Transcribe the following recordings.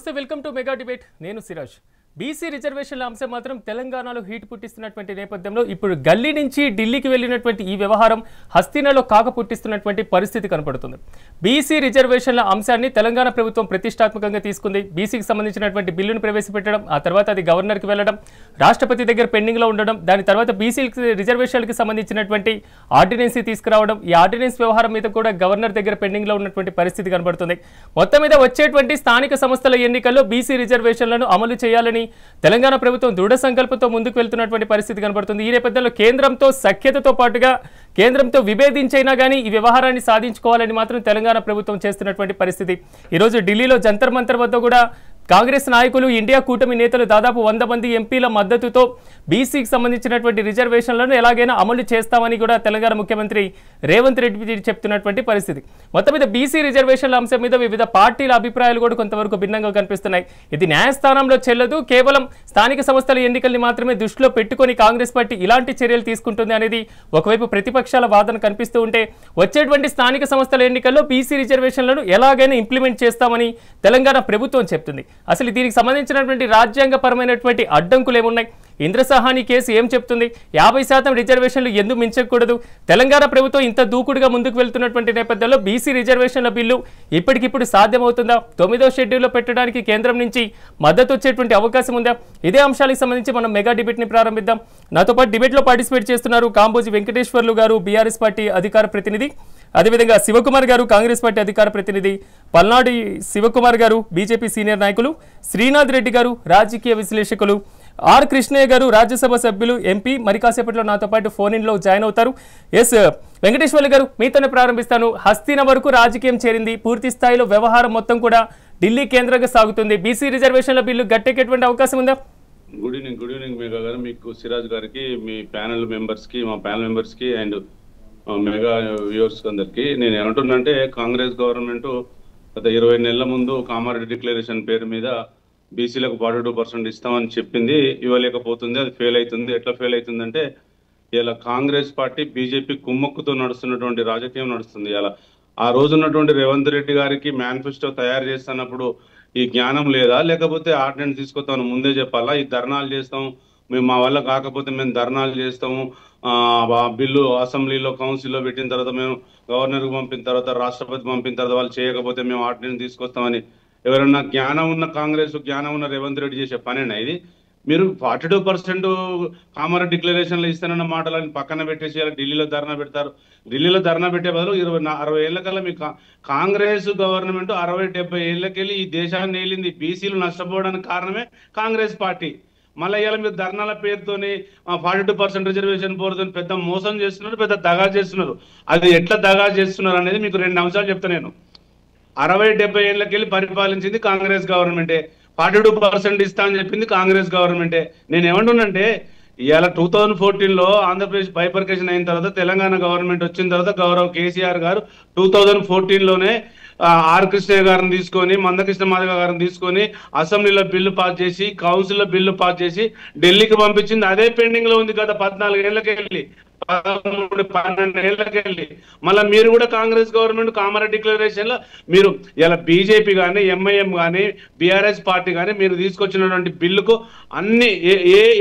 నమస్తే, welcome to mega debate. నేను Siraj. BC రిజర్వేషన్ల అంశం మాత్రం తెలంగాణలో హీట్ పుట్టిస్తున్నటువంటి నేపథ్యంలో ఇప్పుడు గల్లీ నుంచి ఢిల్లీకి వెళ్ళినటువంటి ఈ వ్యవహారం హస్తినలో కాక పుట్టిస్తున్నటువంటి పరిస్థితి కనపడుతుంది. బీసీ రిజర్వేషన్ల అంశాన్ని తెలంగాణ ప్రభుత్వం ప్రతిష్టాత్మకంగా తీసుకుంది. బీసీకి సంబంధించినటువంటి బిల్లును ప్రవేశపెట్టడం, ఆ తర్వాత అది గవర్నర్కి వెళ్ళడం, రాష్ట్రపతి దగ్గర పెండింగ్లో ఉండడం, దాని తర్వాత బీసీ రిజర్వేషన్లకు సంబంధించినటువంటి ఆర్డినెన్స్ తీసుకురావడం, ఈ ఆర్డినెన్స్ వ్యవహారం మీద కూడా గవర్నర్ దగ్గర పెండింగ్లో ఉన్నటువంటి పరిస్థితి కనబడుతుంది. మొత్తం మీద వచ్చేటువంటి స్థానిక సంస్థల ఎన్నికల్లో బీసీ రిజర్వేషన్లను అమలు చేయాలని తెలంగాణ ప్రభుత్వం దృఢ సంకల్పంతో ముందుకు వెళ్తున్నటువంటి పరిస్థితి కనబడుతుంది. ఈ నేపథ్యంలో కేంద్రంతో సఖ్యతతో పాటుగా కేంద్రంతో విభేదించైనా కానీ ఈ వ్యవహారాన్ని సాధించుకోవాలని మాత్రం తెలంగాణ ప్రభుత్వం చేస్తున్నటువంటి పరిస్థితి. ఈరోజు ఢిల్లీలో జంతర్ మంతర్ వద్ద కూడా కాంగ్రెస్ నాయకులు, ఇండియా కూటమి నేతలు దాదాపు 100 మంది ఎంపీల మద్దతుతో బీసీకి సంబంధించినటువంటి రిజర్వేషన్లను ఎలాగైనా అమలు చేస్తామని కూడా తెలంగాణ ముఖ్యమంత్రి రేవంత్ రెడ్డి చెప్తున్నటువంటి పరిస్థితి. మొత్తం మీద బీసీ రిజర్వేషన్ల అంశం మీద వివిధ పార్టీల అభిప్రాయాలు కూడా కొంతవరకు భిన్నంగా కనిపిస్తున్నాయి. ఇది న్యాయస్థానంలో చెల్లదు, కేవలం స్థానిక సంస్థల ఎన్నికల్ని మాత్రమే దృష్టిలో పెట్టుకొని కాంగ్రెస్ పార్టీ ఇలాంటి చర్యలు తీసుకుంటుంది అనేది ఒకవైపు ప్రతిపక్షాల వాదన కనిపిస్తూ ఉంటే, వచ్చేటువంటి స్థానిక సంస్థల ఎన్నికల్లో బీసీ రిజర్వేషన్లను ఎలాగైనా ఇంప్లిమెంట్ చేస్తామని తెలంగాణ ప్రభుత్వం చెప్తుంది. అసలు దీనికి సంబంధించినటువంటి రాజ్యాంగపరమైనటువంటి అడ్డంకులు ఏమున్నాయి? ఇంద్రసహాని కేసు ఏం చెప్తుంది? 50% రిజర్వేషన్లు ఎందుకు మించకూడదు? తెలంగాణ ప్రభుత్వం ఇంత దూకుడుగా ముందుకు వెళ్తున్నటువంటి నేపథ్యంలో బీసీ రిజర్వేషన్ల బిల్లు ఇప్పటికిప్పుడు సాధ్యమవుతుందా? 9వ షెడ్యూల్లో పెట్టడానికి కేంద్రం నుంచి మద్దతు వచ్చేటువంటి అవకాశం ఉందా? ఇదే అంశాలకు సంబంధించి మనం మెగా డిబేట్ని ప్రారంభిద్దాం. నాతో పాటు డిబేట్లో పార్టిసిపేట్ చేస్తున్నారు కాంబోజి వెంకటేశ్వర్లు గారు, బీఆర్ఎస్ పార్టీ అధికార ప్రతినిధి, అదేవిధంగా శివకుమార్ గారు, కాంగ్రెస్ పార్టీ అధికార ప్రతినిధి, పల్నాడు శివకుమార్ గారు, బీజేపీ సీనియర్ నాయకులు, శ్రీనాథ్ రెడ్డి గారు, రాజకీయ విశ్లేషకులు, ఆర్ కృష్ణయ్య గారు, రాజ్యసభ సభ్యులు, ఎంపీ, మరి కాసేపట్లో నాతో పాటు ఫోన్ ఇన్లో జాయిన్ అవుతారు. ఎస్ వెంకటేశ్వర్లు గారు, మీతోనే ప్రారంభిస్తాను. హస్తిన వరకు రాజకీయం చేరింది, పూర్తి స్థాయిలో వ్యవహారం మొత్తం కూడా ఢిల్లీ కేంద్రంగా సాగుతుంది. బీసీ రిజర్వేషన్ల బిల్లు గట్టెక్కేటువంటి అవకాశం ఉందా? గుడ్ ఈవినింగ్ మెగా గారు, మీకు సిరాజ్ గారికి, మీ ప్యానెల్ మెంబర్స్ కి, మా ప్యానెల్ మెంబర్స్ కి అండ్ మెగా వ్యూవర్స్ అందరికి నేను ఏమంటున్నంటే, కాంగ్రెస్ గవర్నమెంట్ గత 20 నెలల ముందు కామారెడ్డి డిక్లరేషన్ పేరు మీద బీసీలకు 42% ఇస్తామని చెప్పింది, ఇవ్వలేకపోతుంది. అది ఫెయిల్ అవుతుంది. ఎట్లా ఫెయిల్ అవుతుందంటే, ఇలా కాంగ్రెస్ పార్టీ బీజేపీ కుమ్మక్కుతో నడుస్తున్నటువంటి రాజకీయం నడుస్తుంది. ఇలా ఆ రోజు ఉన్నటువంటి రేవంత్ రెడ్డి గారికి మేనిఫెస్టో తయారు చేస్తున్నప్పుడు ఈ జ్ఞానం లేదా, లేకపోతే ఆర్డినెన్స్ తీసుకొస్తామని ముందే చెప్పాలా? ఈ ధర్నాలు చేస్తాం, మేము మా వల్ల కాకపోతే మేము ధర్నాలు చేస్తాము, బిల్లు అసెంబ్లీలో కౌన్సిల్లో పెట్టిన తర్వాత మేము గవర్నర్కి పంపిన తర్వాత రాష్ట్రపతి పంపిన తర్వాత వాళ్ళు చేయకపోతే మేము ఆర్డినెన్స్ తీసుకొస్తామని ఎవరన్నా జ్ఞానం ఉన్న కాంగ్రెస్, జ్ఞానం ఉన్న రేవంత్ రెడ్డి చేసే పనేనా ఇది? మీరు 42% కామారెడ్డి డిక్లరేషన్లు ఇస్తానన్న మాటలని పక్కన పెట్టేసి ఢిల్లీలో ధర్నా పెడతారు. ఢిల్లీలో ధర్నా పెట్టే బదులు 60 ఏళ్ల కల్లా మీ కాంగ్రెస్ గవర్నమెంట్ 60-70 ఏళ్లకెళ్ళి ఈ దేశాన్ని ఏలింది. బీసీలు నష్టపోవడానికి కారణమే కాంగ్రెస్ పార్టీ. మళ్ళీ ఇవాళ మీరు ధర్నాల పేరుతోని 42% రిజర్వేషన్ పోరుతో పెద్ద మోసం చేస్తున్నారు, పెద్ద దగా చేస్తున్నారు. అది ఎట్లా దగా చేస్తున్నారు అనేది మీకు 2 అంశాలు చెప్తా. నేను 60-70 ఏళ్ళకెళ్ళి పరిపాలించింది కాంగ్రెస్ గవర్నమెంటే, 42% ఇస్తా అని చెప్పింది కాంగ్రెస్ గవర్నమెంటే. నేను ఏమంటున్నంటే, ఇవాళ 2014లో ఆంధ్రప్రదేశ్ బైఫర్కేషన్ అయిన తర్వాత తెలంగాణ గవర్నమెంట్ వచ్చిన తర్వాత గౌరవ్ కేసీఆర్ గారు 2014లోనే ఆర్ కృష్ణయ్య గారిని తీసుకొని, మందకృష్ణ మాదిగ గారిని తీసుకొని అసెంబ్లీలో బిల్లు పాస్ చేసి, కౌన్సిల్లో బిల్లు పాస్ చేసి ఢిల్లీకి పంపించింది. అదే పెండింగ్ లో ఉంది గత 14 ఏళ్లకెళ్ళి, 13-12 ఏళ్లకెళ్ళి. మళ్ళీ మీరు కూడా కాంగ్రెస్ గవర్నమెంట్ కామారెడ్డి డిక్లరేషన్ లో మీరు ఇలా బీజేపీ కానీ, ఎంఐఎం కానీ, బీఆర్ఎస్ పార్టీ కానీ మీరు తీసుకొచ్చినటువంటి బిల్లుకు అన్ని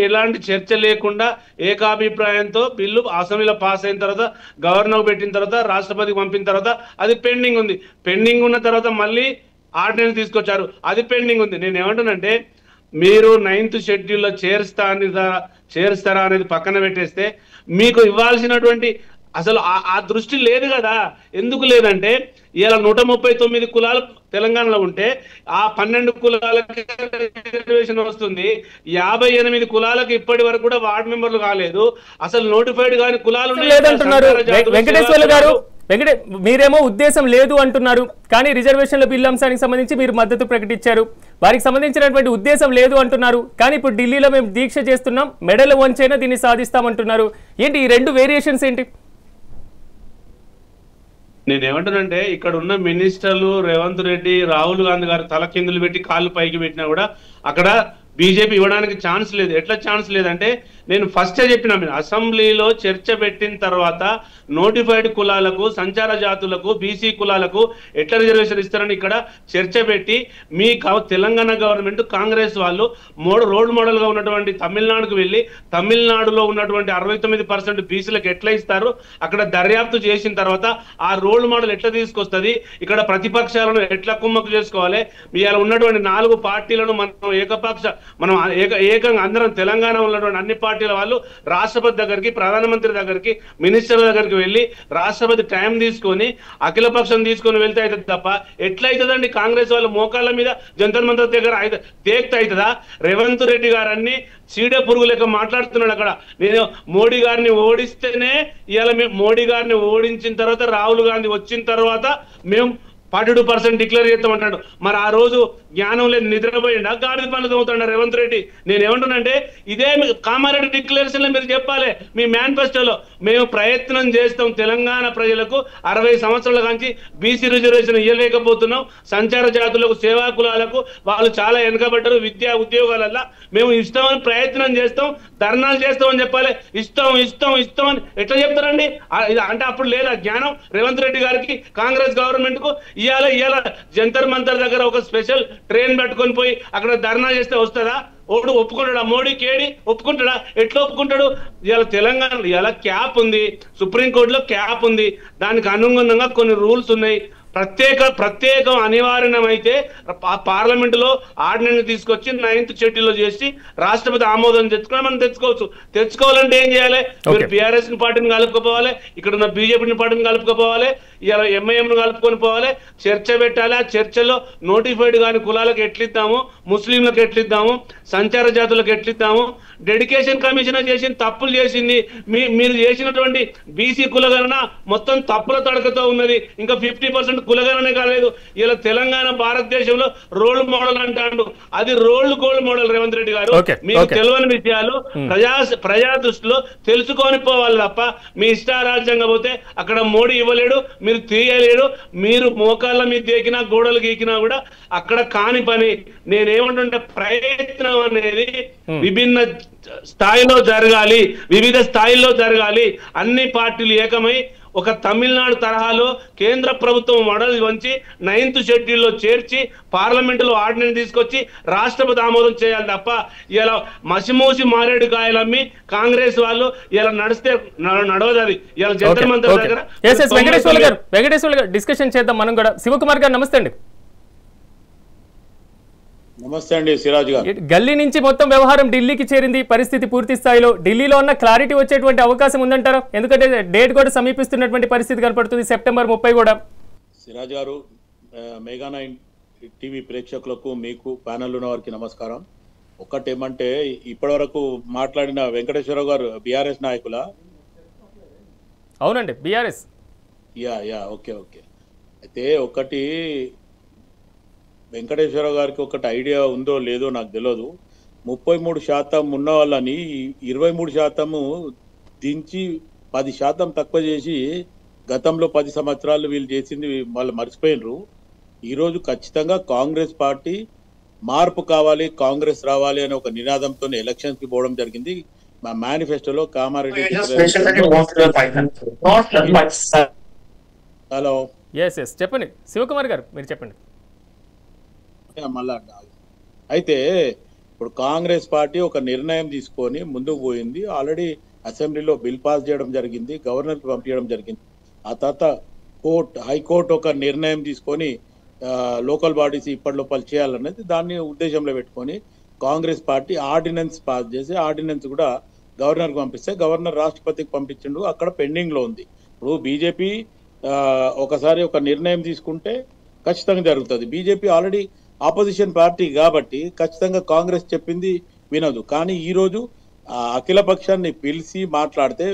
ఎలాంటి చర్చ లేకుండా ఏకాభిప్రాయంతో బిల్లు అసెంబ్లీలో పాస్ అయిన తర్వాత, గవర్నర్ పెట్టిన తర్వాత, రాష్ట్రపతికి పంపిన తర్వాత అది పెండింగ్ ఉంది. పెండింగ్ ఉన్న తర్వాత మళ్ళీ ఆర్డినెన్స్ తీసుకొచ్చారు, అది పెండింగ్ ఉంది. నేను ఏమంటానంటే, మీరు 9th షెడ్యూల్లో చేరుస్తారా అనేది పక్కన పెట్టేస్తే, మీకు ఇవ్వాల్సినటువంటి అసలు ఆ దృష్టి లేదు కదా. ఎందుకు లేదంటే, ఇలా 139 కులాలు తెలంగాణలో ఉంటే ఆ 12 కులాలకి రిజర్వేషన్ వస్తుంది. 58 కులాలకు ఇప్పటి వరకు కూడా వార్డు మెంబర్లు కాలేదు. అసలు నోటిఫైడ్ కాని కులాలు లేదంటున్నారు వెంకటేశ్వర్లు గారు. మీరేమో ఉద్దేశం లేదు అంటున్నారు, కానీ రిజర్వేషన్ల బిల్లు అంశానికి సంబంధించి మీరు మద్దతు ప్రకటించారు. వారికి సంబంధించినటువంటి ఉద్దేశం లేదు అంటున్నారు, కానీ ఇప్పుడు ఢిల్లీలో మేము దీక్ష చేస్తున్నాం, మెడల్ వంచైనా దీన్ని సాధిస్తామంటున్నారు. ఏంటి ఈ 2 వేరియేషన్స్ ఏంటి? నేనేమంటానంటే, ఇక్కడ ఉన్న మినిస్టర్లు రేవంత్ రెడ్డి, రాహుల్ గాంధీ గారు తల కిందులు పెట్టి కాళ్ళు పైకి పెట్టినా కూడా అక్కడ బీజేపీ ఇవ్వడానికి ఛాన్స్ లేదు. ఎట్లా ఛాన్స్ లేదంటే, నేను ఫస్టే చెప్పిన, మీరు అసెంబ్లీలో చర్చ పెట్టిన తర్వాత నోటిఫైడ్ కులాలకు, సంచార జాతులకు, బీసీ కులాలకు ఎట్లా రిజర్వేషన్ ఇస్తారని ఇక్కడ చర్చ పెట్టి మీ తెలంగాణ గవర్నమెంట్ కాంగ్రెస్ వాళ్ళు రోల్ మోడల్ గా ఉన్నటువంటి తమిళనాడుకు వెళ్ళి తమిళనాడులో ఉన్నటువంటి 69% బీసీలకు ఎట్లా ఇస్తారు, అక్కడ దర్యాప్తు చేసిన తర్వాత ఆ రోల్ మోడల్ ఎట్లా తీసుకొస్తుంది, ఇక్కడ ప్రతిపక్షాలను ఎట్లా కుమ్మకు చేసుకోవాలి, ఇవాళ ఉన్నటువంటి 4 పార్టీలను మనం ఏకంగా అందరం తెలంగాణ ఉన్నటువంటి అన్ని పార్టీల వాళ్ళు రాష్ట్రపతి దగ్గరికి, ప్రధానమంత్రి దగ్గరికి, మినిస్టర్ దగ్గరికి వెళ్ళి రాష్ట్రపతి టైం తీసుకొని అఖిలపక్షం తీసుకొని వెళ్తే అవుతుంది తప్ప ఎట్లయితుందండి? కాంగ్రెస్ వాళ్ళు మోకాళ్ళ మీద జంతర్ మంతర్ దగ్గర దేక్త అవుతుందా? రేవంత్ రెడ్డి గారన్ని చీడ పురుగు లెక్క మాట్లాడుతున్నాడు అక్కడ. నేను మోడీ గారిని ఓడిస్తేనే ఇవాళ మేము మోడీ గారిని ఓడించిన తర్వాత రాహుల్ గాంధీ వచ్చిన తర్వాత మేము 42% డిక్లేర్ చేస్తామంటాడు. మరి ఆ రోజు జ్ఞానం లేదు, నిద్రపోయిండా, గాడిద పనులు అవుతాడు రేవంత్ రెడ్డి. నేను ఏమంటున్నానంటే ఇదే కామారెడ్డి డిక్లరేషన్ లో మీరు చెప్పాలి, మీ మేనిఫెస్టోలో మేము ప్రయత్నం చేస్తాం తెలంగాణ ప్రజలకు 60 సంవత్సరాల నుంచి బీసీ రిజర్వేషన్ ఇవ్వలేకపోతున్నాం, సంచార జాతులకు, సేవా కులాలకు వాళ్ళు చాలా వెనుకబడ్డారు, విద్యా ఉద్యోగాలల్లో మేము ఇస్తామని ప్రయత్నం చేస్తాం, ధర్నాలు చేస్తామని చెప్పాలి. ఇస్తాం అని ఎట్లా చెప్తారండి? అంటే అప్పుడు లేదా జ్ఞానం రేవంత్ రెడ్డి గారికి, కాంగ్రెస్ గవర్నమెంట్ కు? ఇవాళ జంతర్ మంతర్ దగ్గర ఒక స్పెషల్ ట్రైన్ పెట్టుకొని పోయి అక్కడ ధర్నా చేస్తే వస్తుందా? ఓడు ఒప్పుకుంటాడా? మోడీ కేడి ఒప్పుకుంటాడా? ఎట్లా ఒప్పుకుంటాడు? ఇవాళ తెలంగాణ ఇవాళ క్యాప్ ఉంది, సుప్రీంకోర్టులో క్యాప్ ఉంది, దానికి అనుగుణంగా కొన్ని రూల్స్ ఉన్నాయి. ప్రత్యేకం అనివార్యమైతే పార్లమెంటులో ఆర్డినెన్స్ తీసుకొచ్చి 9th షెడ్యూల్లో చేసి రాష్ట్రపతి ఆమోదం తెచ్చుకుని మనం తెచ్చుకోవాలంటే ఏం చేయాలి? మీరు బీఆర్ఎస్ పార్టీని కలుపుకోపోవాలి, ఇక్కడ ఉన్న బీజేపీ పార్టీని కలుపుకోపోవాలి, ఇలా ఎంఐఎం ను కలుపుకొని పోవాలి, చర్చ పెట్టాలి. ఆ చర్చలో నోటిఫైడ్ కాని కులాలకు ఎట్లిద్దాము, ముస్లింలకు ఎట్లిద్దాము, సంచార జాతులకు ఎట్లిద్దాము, డెడికేషన్ కమిషన్ చేసిన తప్పులు చేసింది. మీరు చేసినటువంటి బీసీ కులగణన మొత్తం తప్పుల తడకతో ఉన్నది. ఇంకా 50% కులగణనే కాలేదు. ఇలా తెలంగాణ భారతదేశంలో రోల్ మోడల్ అంటాడు, అది గోల్డ్ మోడల్ రేవంత్ రెడ్డి గారు. మీకు తెలియని విషయాలు ప్రజా దృష్టిలో తెలుసుకొని పోవాలి తప్ప మీ ఇష్టారాజ్యంగా పోతే అక్కడ మోడీ ఇవ్వలేడు, మీరు తీయలేడు. మీరు మోకాళ్ళ మీద దేకినా గోడలు గీకినా కూడా అక్కడ కాని పని. నేనేమంటుంటే ప్రయత్నం అనేది విభిన్న స్థాయిలో జరగాలి, వివిధ స్థాయిల్లో జరగాలి. అన్ని పార్టీలు ఏకమై ఒక తమిళనాడు తరహాలో కేంద్ర ప్రభుత్వం మోడల్ వంచి 9th షెడ్యూల్లో చేర్చి పార్లమెంటులో ఆర్డినెన్స్ తీసుకొచ్చి రాష్ట్రపతి ఆమోదం చేయాలి తప్ప ఇలా మసిమూసి మారేడు కాయలమ్మి కాంగ్రెస్ వాళ్ళు ఇలా నడిస్తే నడవదు. అది ఇలా జంతర్ మంతర్ దగ్గర వెంకటేశ్వర గారు డిస్కషన్ చేద్దాం మనం కూడా. శివకుమార్ గారు నమస్తే అండి. నమస్తే అండి సిరాజ్ గారు. గల్లీ నుంచి మొత్తం వ్యవహారం ఢిల్లీకి చేరింది. పరిస్థితి పూర్తి స్థాయిలో ఢిల్లీలో ఉన్న క్లారిటీ వచ్చేటువంటి అవకాశం ఉందంటారా? ఎందుకంటే డేట్ కూడా సమీపిస్తున్నటువంటి పరిస్థితి కనపడుతుంది, సెప్టెంబర్ 30 కూడా. సిరాజ్ గారు, మెగా 9 టీవీ ప్రేక్షకులకు, మీకు ప్యానెల్ ఉన్న వారికి నమస్కారం. ఒకటేమంటే ఇప్పటి వరకు మాట్లాడిన వెంకటేశ్వరరావు గారు బీఆర్ఎస్ నాయకుల? అవునండి, బీఆర్ఎస్. ఓకే. అయితే ఒకటి వెంకటేశ్వరరావు గారికి ఒకటి ఐడియా ఉందో లేదో నాకు తెలియదు. 33% ఉన్న వాళ్ళని 23% దించి 10% తక్కువ చేసి గతంలో 10 సంవత్సరాలు వీళ్ళు చేసింది వాళ్ళు మర్చిపోయినరు. ఈరోజు ఖచ్చితంగా కాంగ్రెస్ పార్టీ మార్పు కావాలి, కాంగ్రెస్ రావాలి అనే ఒక నినాదంతో ఎలక్షన్స్ కి పోవడం జరిగింది. మా మేనిఫెస్టోలో కామారెడ్డి హలో చెప్పండి శివకుమార్ గారు, మీరు చెప్పండి. మళ్ళా అయితే ఇప్పుడు కాంగ్రెస్ పార్టీ ఒక నిర్ణయం తీసుకొని ముందుకు పోయింది. ఆల్రెడీ అసెంబ్లీలో బిల్ పాస్ చేయడం జరిగింది, గవర్నర్కి పంపించడం జరిగింది. ఆ తర్వాత హైకోర్టు ఒక నిర్ణయం తీసుకొని లోకల్ బాడీస్ ఇప్పటి లోపల చేయాలనేది దాన్ని ఉద్దేశంలో పెట్టుకొని కాంగ్రెస్ పార్టీ ఆర్డినెన్స్ పాస్ చేసి ఆర్డినెన్స్ కూడా గవర్నర్కి పంపిస్తే గవర్నర్ రాష్ట్రపతికి పంపించిండు, అక్కడ పెండింగ్లో ఉంది. ఇప్పుడు బీజేపీ ఒకసారి ఒక నిర్ణయం తీసుకుంటే ఖచ్చితంగా జరుగుతుంది. బీజేపీ ఆల్రెడీ ఆపోజిషన్ పార్టీ కాబట్టి ఖచ్చితంగా కాంగ్రెస్ చెప్పింది వినదు. కానీ ఈరోజు అఖిల పక్షాన్ని పిలిచి మాట్లాడితే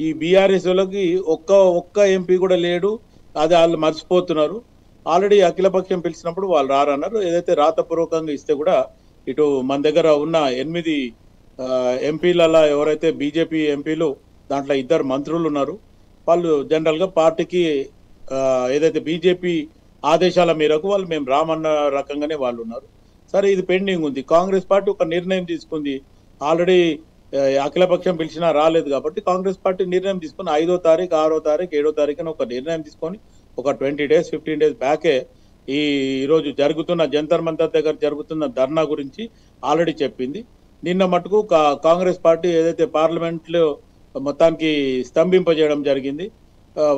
ఈ బీఆర్ఎస్ వాళ్ళకి ఒక్క ఎంపీ కూడా లేడు, అది వాళ్ళు మర్చిపోతున్నారు. ఆల్రెడీ అఖిలపక్షం పిలిచినప్పుడు వాళ్ళు రారన్నారు. ఏదైతే రాతపూర్వకంగా ఇస్తే కూడా ఇటు మన దగ్గర ఉన్న 8 ఎంపీలలో ఎవరైతే బీజేపీ ఎంపీలు దాంట్లో 2 మంత్రులు ఉన్నారు. వాళ్ళు జనరల్గా పార్టీకి ఏదైతే బీజేపీ ఆదేశాల మేరకు వాళ్ళు మేము రామన్న రకంగానే వాళ్ళు ఉన్నారు. సరే, ఇది పెండింగ్ ఉంది. కాంగ్రెస్ పార్టీ ఒక నిర్ణయం తీసుకుంది. ఆల్రెడీ అఖిలపక్షం పిలిచినా రాలేదు కాబట్టి కాంగ్రెస్ పార్టీ నిర్ణయం తీసుకొని 5వ తారీఖు 6వ తారీఖు 7వ తారీఖున ఒక నిర్ణయం తీసుకొని ఒక 20 days 15 days బ్యాకే ఈరోజు జరుగుతున్న జంతర్ మంతర్ దగ్గర జరుగుతున్న ధర్నా గురించి ఆల్రెడీ చెప్పింది. నిన్న మటుకు కాంగ్రెస్ పార్టీ ఏదైతే పార్లమెంట్లో మొత్తానికి స్తంభింపజేయడం జరిగింది,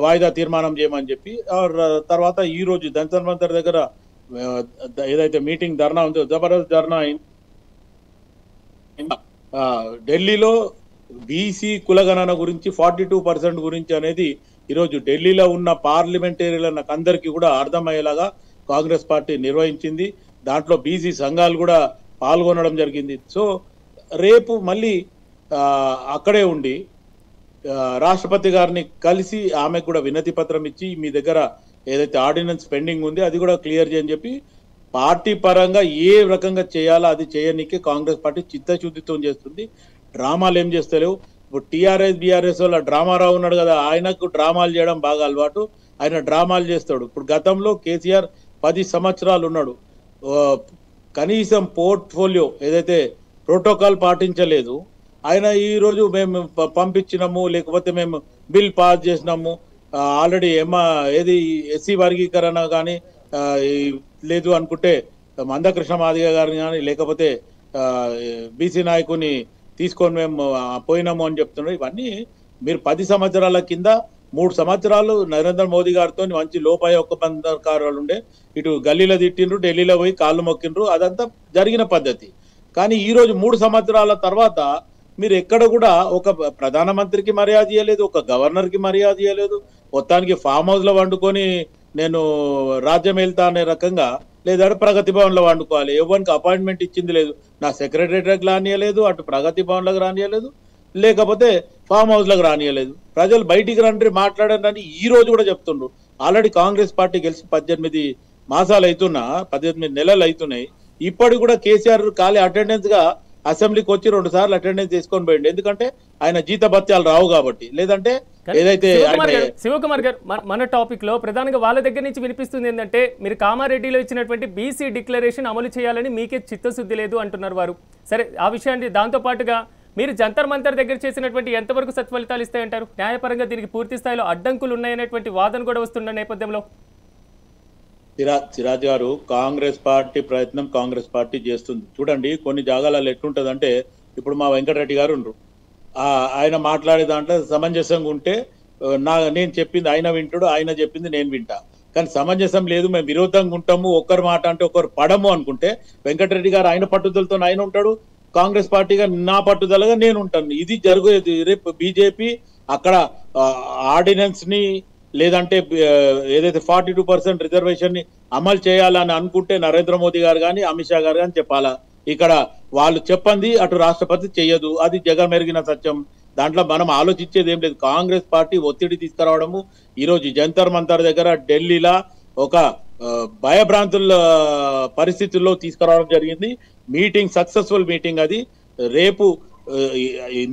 వాయిదా తీర్మానం చేయమని చెప్పి. తర్వాత ఈ రోజు జంతర్ మంతర్ దగ్గర ఏదైతే మీటింగ్ ధర్నా ఉందో జబర్దస్త్ ధర్నా ఢిల్లీలో బీసీ కులగణన గురించి 42% గురించి అనేది ఈరోజు ఢిల్లీలో ఉన్న పార్లమెంటేరియన్లకు అందరికీ కూడా అర్థమయ్యేలాగా కాంగ్రెస్ పార్టీ నిర్వహించింది. దాంట్లో బీసీ సంఘాలు కూడా పాల్గొనడం జరిగింది. సో రేపు మళ్ళీ అక్కడే ఉండి రాష్ట్రపతి గారిని కలిసి ఆమెకు కూడా వినతి పత్రం ఇచ్చి మీ దగ్గర ఏదైతే ఆర్డినెన్స్ పెండింగ్ ఉంది అది కూడా క్లియర్ చేయని చెప్పి పార్టీ పరంగా ఏ రకంగా చేయాలో అది చేయనీకే కాంగ్రెస్ పార్టీ చిత్తశుద్ధితో చేస్తుంది. డ్రామాలు ఏం చేస్తలేవు. ఇప్పుడు టీఆర్ఎస్ బీఆర్ఎస్ వాళ్ళ డ్రామారావు ఉన్నాడు కదా, ఆయనకు డ్రామాలు చేయడం బాగా అలవాటు, ఆయన డ్రామాలు చేస్తాడు. ఇప్పుడు గతంలో కేసీఆర్ 10 సంవత్సరాలు ఉన్నాడు, కనీసం పోర్ట్ఫోలియో ఏదైతే ప్రోటోకాల్ పాటించలేదు. ఆయన ఈరోజు మేము పంపించినాము, లేకపోతే మేము బిల్ పాస్ చేసినాము, ఆల్రెడీ ఏది ఎస్సీ వర్గీకరణ కానీ లేదు అనుకుంటే మందకృష్ణ మాదిగ గారిని కానీ లేకపోతే బీసీ నాయకుని తీసుకొని మేము పోయినాము అని చెప్తున్నారు. ఇవన్నీ మీరు 10 సంవత్సరాల కింద 3 సంవత్సరాలు నరేంద్ర మోదీ గారితో మంచి లోపాయొప్పందకారాలు ఉండే, ఇటు గల్లీలో తిట్టిండ్రు, ఢిల్లీలో పోయి కాళ్ళు మొక్కిండ్రు, అదంతా జరిగిన పద్ధతి. కానీ ఈరోజు 3 సంవత్సరాల తర్వాత మీరు ఎక్కడ కూడా ఒక ప్రధానమంత్రికి మర్యాద ఇవ్వలేదు, ఒక గవర్నర్కి మర్యాద ఇవ్వలేదు. మొత్తానికి ఫామ్ హౌస్లో వండుకొని నేను రాజ్యం వెళ్తా అనే రకంగా, లేదంటే ప్రగతి భవన్లో వండుకోవాలి. ఎవరికి అపాయింట్మెంట్ ఇచ్చింది లేదు, నా సెక్రటరీకి రానియలేదు, అటు ప్రగతి భవన్లకు రానియలేదు, లేకపోతే ఫామ్ హౌస్లకు రానియలేదు. ప్రజలు బయటికి రండి మాట్లాడారని ఈ రోజు కూడా చెప్తుండ్రు. ఆల్రెడీ కాంగ్రెస్ పార్టీ గెలిచి 18 మాసాలు అవుతున్నా, 18 నెలలు అవుతున్నాయి. ఇప్పటికి కూడా కేసీఆర్ ఖాళీ అటెండెన్స్ గా అసెంబ్లీకి వచ్చి 2 సార్లు అటెండెన్స్ తీసుకొని పోయింది. ఎందుకంటే ఆయన జీత భత్యాలు రావు కాబట్టి. లేదంటే ఏదైతే శివకుమార్ గారు మన టాపిక్ లో ప్రధానంగా వాళ్ళ దగ్గర నుంచి వినిపిస్తుంది ఏంటంటే, మీరు కామారెడ్డిలో ఇచ్చినటువంటి బీసీ డిక్లరేషన్ అమలు చేయాలని మీకే చిత్తశుద్ధి లేదు అంటున్నారు వారు. సరే, ఆ విషయాన్ని దాంతో పాటుగా మీరు జంతర్ మంతర్ దగ్గర చేసినటువంటి ఎంతవరకు సత్ఫలితాలు ఇస్తాయంటారు? న్యాయపరంగా దీనికి పూర్తి స్థాయిలో అడ్డంకులు ఉన్నాయనేటువంటి వాదన కూడా వస్తున్న నేపథ్యంలో సిరాజ్ గారు, కాంగ్రెస్ పార్టీ ప్రయత్నం కాంగ్రెస్ పార్టీ చేస్తుంది. చూడండి, కొన్ని జాగాలలో ఎట్లుంటదంటే, ఇప్పుడు మా వెంకటరెడ్డి గారు ఉండరు, ఆయన మాట్లాడే దాంట్లో సమంజసంగా ఉంటే నేను చెప్పింది ఆయన వింటాడు, ఆయన చెప్పింది నేను వింటా. కానీ సమంజసం లేదు, మేము విరోధంగా ఉంటాము, ఒకరి మాట అంటే ఒకరు పడము అనుకుంటే వెంకటరెడ్డి గారు ఆయన పట్టుదలతో ఆయన ఉంటాడు, కాంగ్రెస్ పార్టీగా నా పట్టుదలగా నేను ఉంటాను. ఇది జరుగుతుంది. రేపు బీజేపీ అక్కడ ఆర్డినెన్స్ ని లేదంటే ఏదైతే 42% రిజర్వేషన్ ని అమలు చేయాలని అనుకుంటే నరేంద్ర మోదీ గారు కానీ అమిత్ షా గారు కానీ చెప్పాలా. ఇక్కడ వాళ్ళు చెప్పండి, అటు రాష్ట్రపతి చెయ్యదు, అది జగమెరిగిన సత్యం. దాంట్లో మనం ఆలోచించేది ఏం లేదు. కాంగ్రెస్ పార్టీ ఒత్తిడి తీసుకురావడము ఈరోజు జంతర్ మంతర్ దగ్గర ఢిల్లీలో ఒక భయభ్రాంతుల పరిస్థితుల్లో తీసుకురావడం జరిగింది. Meeting successful meeting. అది రేపు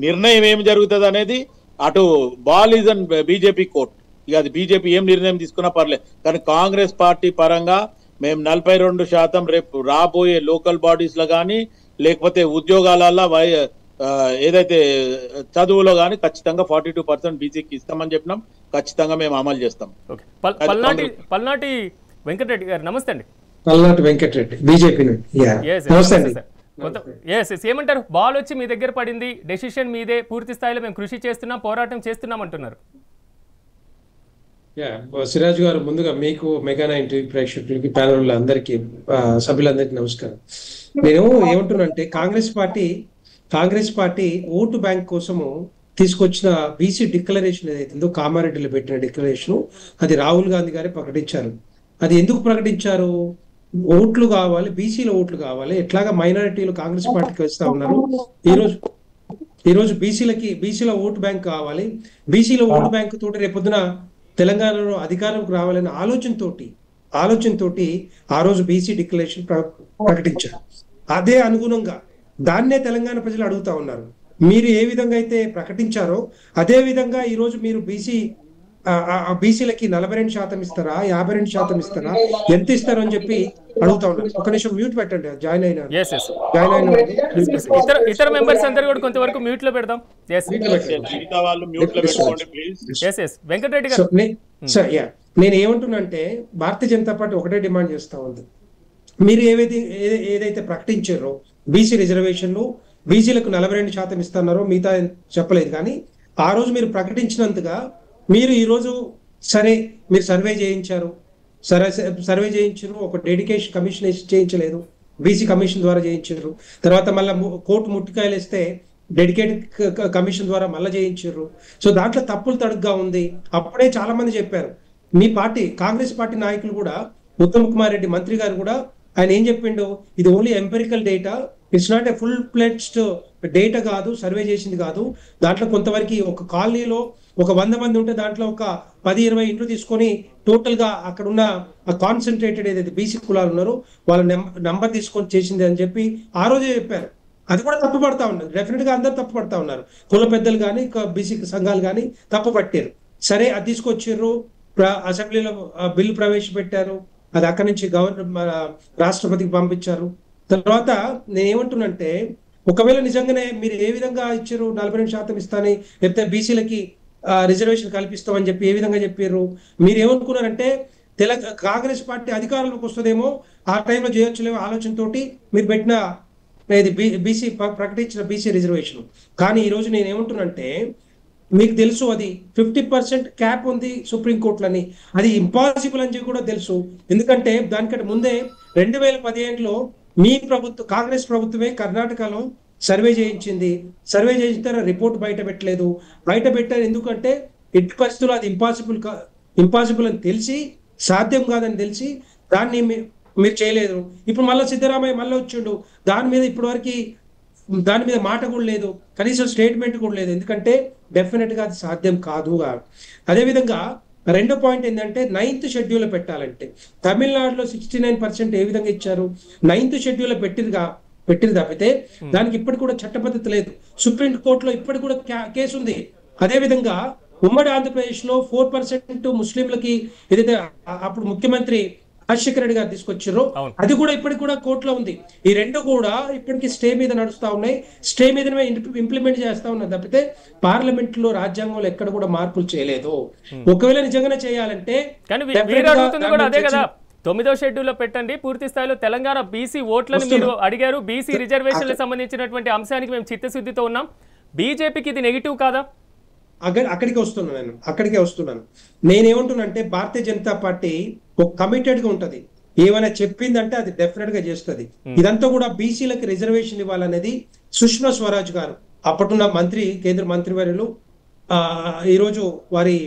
నిర్ణయం ఏం జరుగుతుంది అనేది అటు ball is and BJP court. ఇక అది బీజేపీ ఏం నిర్ణయం తీసుకున్నా పర్లేదు. కానీ కాంగ్రెస్ పార్టీ పరంగా మేము 42% రేపు రాబోయే లోకల్ బాడీస్ లో కానీ లేకపోతే ఉద్యోగాలలో ఏదైతే చదువులో కానీ ఖచ్చితంగా 42% బీసీకి ఇస్తామని చెప్పినాం. ఖచ్చితంగా మేము అమలు చేస్తాం. పల్నాటి వెంకటరెడ్డి గారు నమస్తే అండి. పల్నాటి వెంకటరెడ్డి బీజేపీ ఏమంటారు? బాల్ వచ్చి మీ దగ్గర పడింది, డెసిషన్ మీదే, పూర్తి స్థాయిలో మేము కృషి చేస్తున్నాం, పోరాటం చేస్తున్నాం అంటున్నారు. సిరాజ్ గారు, ముందుగా మీకు, మెగా 9 టీవీ ప్రేక్షకులకి, ప్యానల్ అందరికీ, సభ్యులందరికీ నమస్కారం. నేను ఏమంటున్నానంటే, కాంగ్రెస్ పార్టీ ఓటు బ్యాంక్ కోసము తీసుకొచ్చిన బీసీ డిక్లరేషన్ ఏదైతుందో, కామారెడ్డిలో పెట్టిన డిక్లరేషన్, అది రాహుల్ గాంధీ గారే ప్రకటించారు. అది ఎందుకు ప్రకటించారు? ఓట్లు కావాలి, బీసీలో ఓట్లు కావాలి. ఎట్లాగా మైనారిటీలు కాంగ్రెస్ పార్టీకి వస్తా ఉన్నారు. ఈరోజు బీసీలో ఓటు బ్యాంక్ కావాలి, బీసీలో ఓటు బ్యాంక్ తోటి రేపొద్దున తెలంగాణలో అధికారంకు రావాలనే ఆలోచనతోటి ఆ రోజు బీసీ డిక్లరేషన్ ప్రకటించారు. అదే అనుగుణంగా దాన్నే తెలంగాణ ప్రజలు అడుగుతా ఉన్నారు. మీరు ఏ విధంగా అయితే ప్రకటించారో అదే విధంగా ఈరోజు మీరు బీసీ బీసీలకి 42% ఇస్తారా, 52% ఇస్తారా, ఎంత ఇస్తారు అని చెప్పి అడుగుతా ఉన్నారు. ఒక నిమిషం మ్యూట్ పెట్టండి. జాయిన్ అయిన ఇతర మెంబర్స్ అందరూ కూడా కొంతవరకు మ్యూట్ లో పెడదాం. వెంకటరెడ్డి గారు నేను ఏమంటున్నానంటే భారతీయ జనతా పార్టీ ఒకటే డిమాండ్ చేస్తా ఉంది. మీరు ఏదైతే ప్రకటించారో బీసీ రిజర్వేషన్లు, బీసీలకు 42% ఇస్తున్నారో మిగతా చెప్పలేదు, కానీ ఆ రోజు మీరు ప్రకటించినంతగా మీరు ఈ రోజు సరే మీరు సర్వే చేయించారు, ఒక డెడికేషన్ కమిషన్ చేయించలేదు, బీసీ కమిషన్ ద్వారా చేయించారు. తర్వాత మళ్ళీ కోర్టు ముట్టికాయలు వేస్తే డెడికేటెడ్ కమిషన్ ద్వారా మళ్ళీ చేయించారు. సో దాంట్లో తప్పులు తడుగ్గా ఉంది. అప్పుడే చాలా మంది చెప్పారు. మీ పార్టీ కాంగ్రెస్ పార్టీ నాయకులు కూడా, ఉత్తమ్ కుమార్ రెడ్డి మంత్రి గారు కూడా ఆయన ఏం చెప్పిండు, ఇది only empirical data, it's not a full pledged data కాదు, సర్వే చేసింది కాదు. దాంట్లో కొంతవరకు ఒక కాలనీలో ఒక 100 మంది ఉంటే దాంట్లో ఒక 10-20 ఇంట్లు తీసుకొని టోటల్ గా అక్కడ ఉన్న కాన్సన్ట్రేటెడ్ ఏదైతే బీసీ కులాలు ఉన్నారో వాళ్ళ నంబర్ తీసుకొని చేసింది అని చెప్పి ఆ రోజే చెప్పారు. అది కూడా తప్పు పడతా ఉన్నారు. డెఫినెట్ గా అందరు తప్పు పడతా ఉన్నారు. కుల పెద్దలు కానీ బీసీ సంఘాలు కానీ తప్పు పట్టారు. సరే అది తీసుకొచ్చారు, అసెంబ్లీలో బిల్లు ప్రవేశపెట్టారు, అది అక్కడి నుంచి రాష్ట్రపతికి పంపించారు. తర్వాత నేను ఏమంటున్నంటే, ఒకవేళ నిజంగానే మీరు ఏ విధంగా ఇచ్చారు 42% ఇస్తాని, లేకపోతే బీసీలకి రిజర్వేషన్ కల్పిస్తామని చెప్పి ఏ విధంగా చెప్పారు? మీరు ఏమనుకున్నారంటే కాంగ్రెస్ పార్టీ అధికారంలోకి వస్తుందేమో, ఆ టైంలో చేయొచ్చులేమో ఆలోచనతోటి మీరు పెట్టిన బీసీ ప్రకటించిన బీసీ రిజర్వేషన్. కానీ ఈ రోజు నేను ఏమంటున్నంటే, మీకు తెలుసు అది 50% క్యాప్ ఉంది సుప్రీంకోర్టులని, అది ఇంపాసిబుల్ అని చెప్పి కూడా తెలుసు. ఎందుకంటే దానికంటే ముందే 2015లో మీ ప్రభుత్వం, కాంగ్రెస్ ప్రభుత్వమే కర్ణాటకలో సర్వే చేయించింది. సర్వే చేసిన రిపోర్ట్ బయట పెట్టలేదు. బయట పెట్టారు ఎందుకంటే ఎట్టి పరిస్థితుల్లో అది ఇంపాసిబుల్ అని తెలిసి, సాధ్యం కాదని తెలిసి దాన్ని మీరు చేయలేదు. ఇప్పుడు మళ్ళీ సిద్ధరామయ్య మళ్ళీ వచ్చిండు, దాని మీద ఇప్పటివరకు దాని మీద మాట కూడా లేదు, కనీసం స్టేట్మెంట్ కూడా లేదు. ఎందుకంటే డెఫినెట్ గా అది సాధ్యం కాదు. అదేవిధంగా రెండో పాయింట్ ఏంటంటే 9th షెడ్యూల్ పెట్టాలంటే తమిళనాడులో 69% ఏ విధంగా ఇచ్చారు, 9th షెడ్యూల్ పెట్టింది తప్పితే దానికి ఇప్పటికి కూడా చట్టబద్ధత లేదు. సుప్రీం కోర్టులో ఇప్పటికి కూడా కేసు ఉంది. అదేవిధంగా ఉమ్మడి ఆంధ్రప్రదేశ్ లో 4% ముస్లింలకి ఏదైతే అప్పుడు ముఖ్యమంత్రి రాజశేఖర రెడ్డి గారు తీసుకొచ్చారో అది కూడా ఇప్పటికి కూడా కోర్టులో ఉంది. ఈ రెండు కూడా ఇప్పటికి స్టే మీద నడుస్తా ఉన్నాయి. స్టే మీద ఇంప్లిమెంట్ చేస్తా ఉన్నాయి తప్పితే పార్లమెంట్ లో రాజ్యాంగంలో ఎక్కడ కూడా మార్పులు చేయలేదు. ఒకవేళ నిజంగానే చేయాలంటే అదే కదా, 9వ షెడ్యూల్లో పెట్టండి, పూర్తి స్థాయిలో తెలంగాణ బీసీ ఓట్లను మీరు అడిగారు. బీసీ రిజర్వేషన్లకు సంబంధించినటువంటి అంశానికి మేము చిత్తశుద్ధితో ఉన్నాం. బీజేపీకి ఇది నెగిటివ్ కాదా? అక్కడికే వస్తున్నాను. నేనేమంటున్నానంటే భారతీయ జనతా పార్టీ ఒక కమిటెడ్ గా ఉంటది. ఏమైనా చెప్పిందంటే అది డెఫినెట్ గా చేస్తుంది. ఇదంతా కూడా బీసీలకు రిజర్వేషన్ ఇవ్వాలనేది సుష్మా స్వరాజ్ గారు, అప్పటిన్న మంత్రి, కేంద్ర మంత్రివర్యులు, ఈరోజు వారి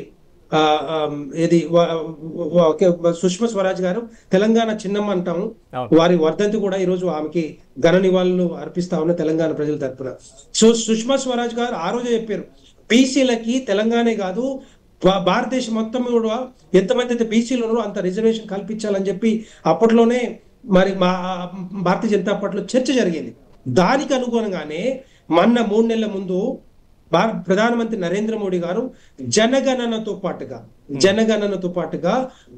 సుష్మా స్వరాజ్ గారు తెలంగాణ చిన్నమ్మ అంటాము, వారి వర్ధంతి కూడా ఈ రోజు ఆమెకి ఘన నివాళులు అర్పిస్తా ఉన్న తెలంగాణ ప్రజల తరఫున. సో సుష్మా స్వరాజ్ గారు ఆ రోజే చెప్పారు, బీసీలకి తెలంగాణే కాదు భారతదేశం మొత్తం కూడా ఎంతమంది అయితే బీసీలు ఉన్నారో అంత రిజర్వేషన్ కల్పించాలని చెప్పి అప్పట్లోనే మరి మా భారతీయ జనతా పార్టీలో చర్చ జరిగింది. దానికి అనుగుణంగానే మొన్న 3 నెలల ముందు ప్రధానమంత్రి నరేంద్ర మోడీ గారు జనగణనతో పాటుగా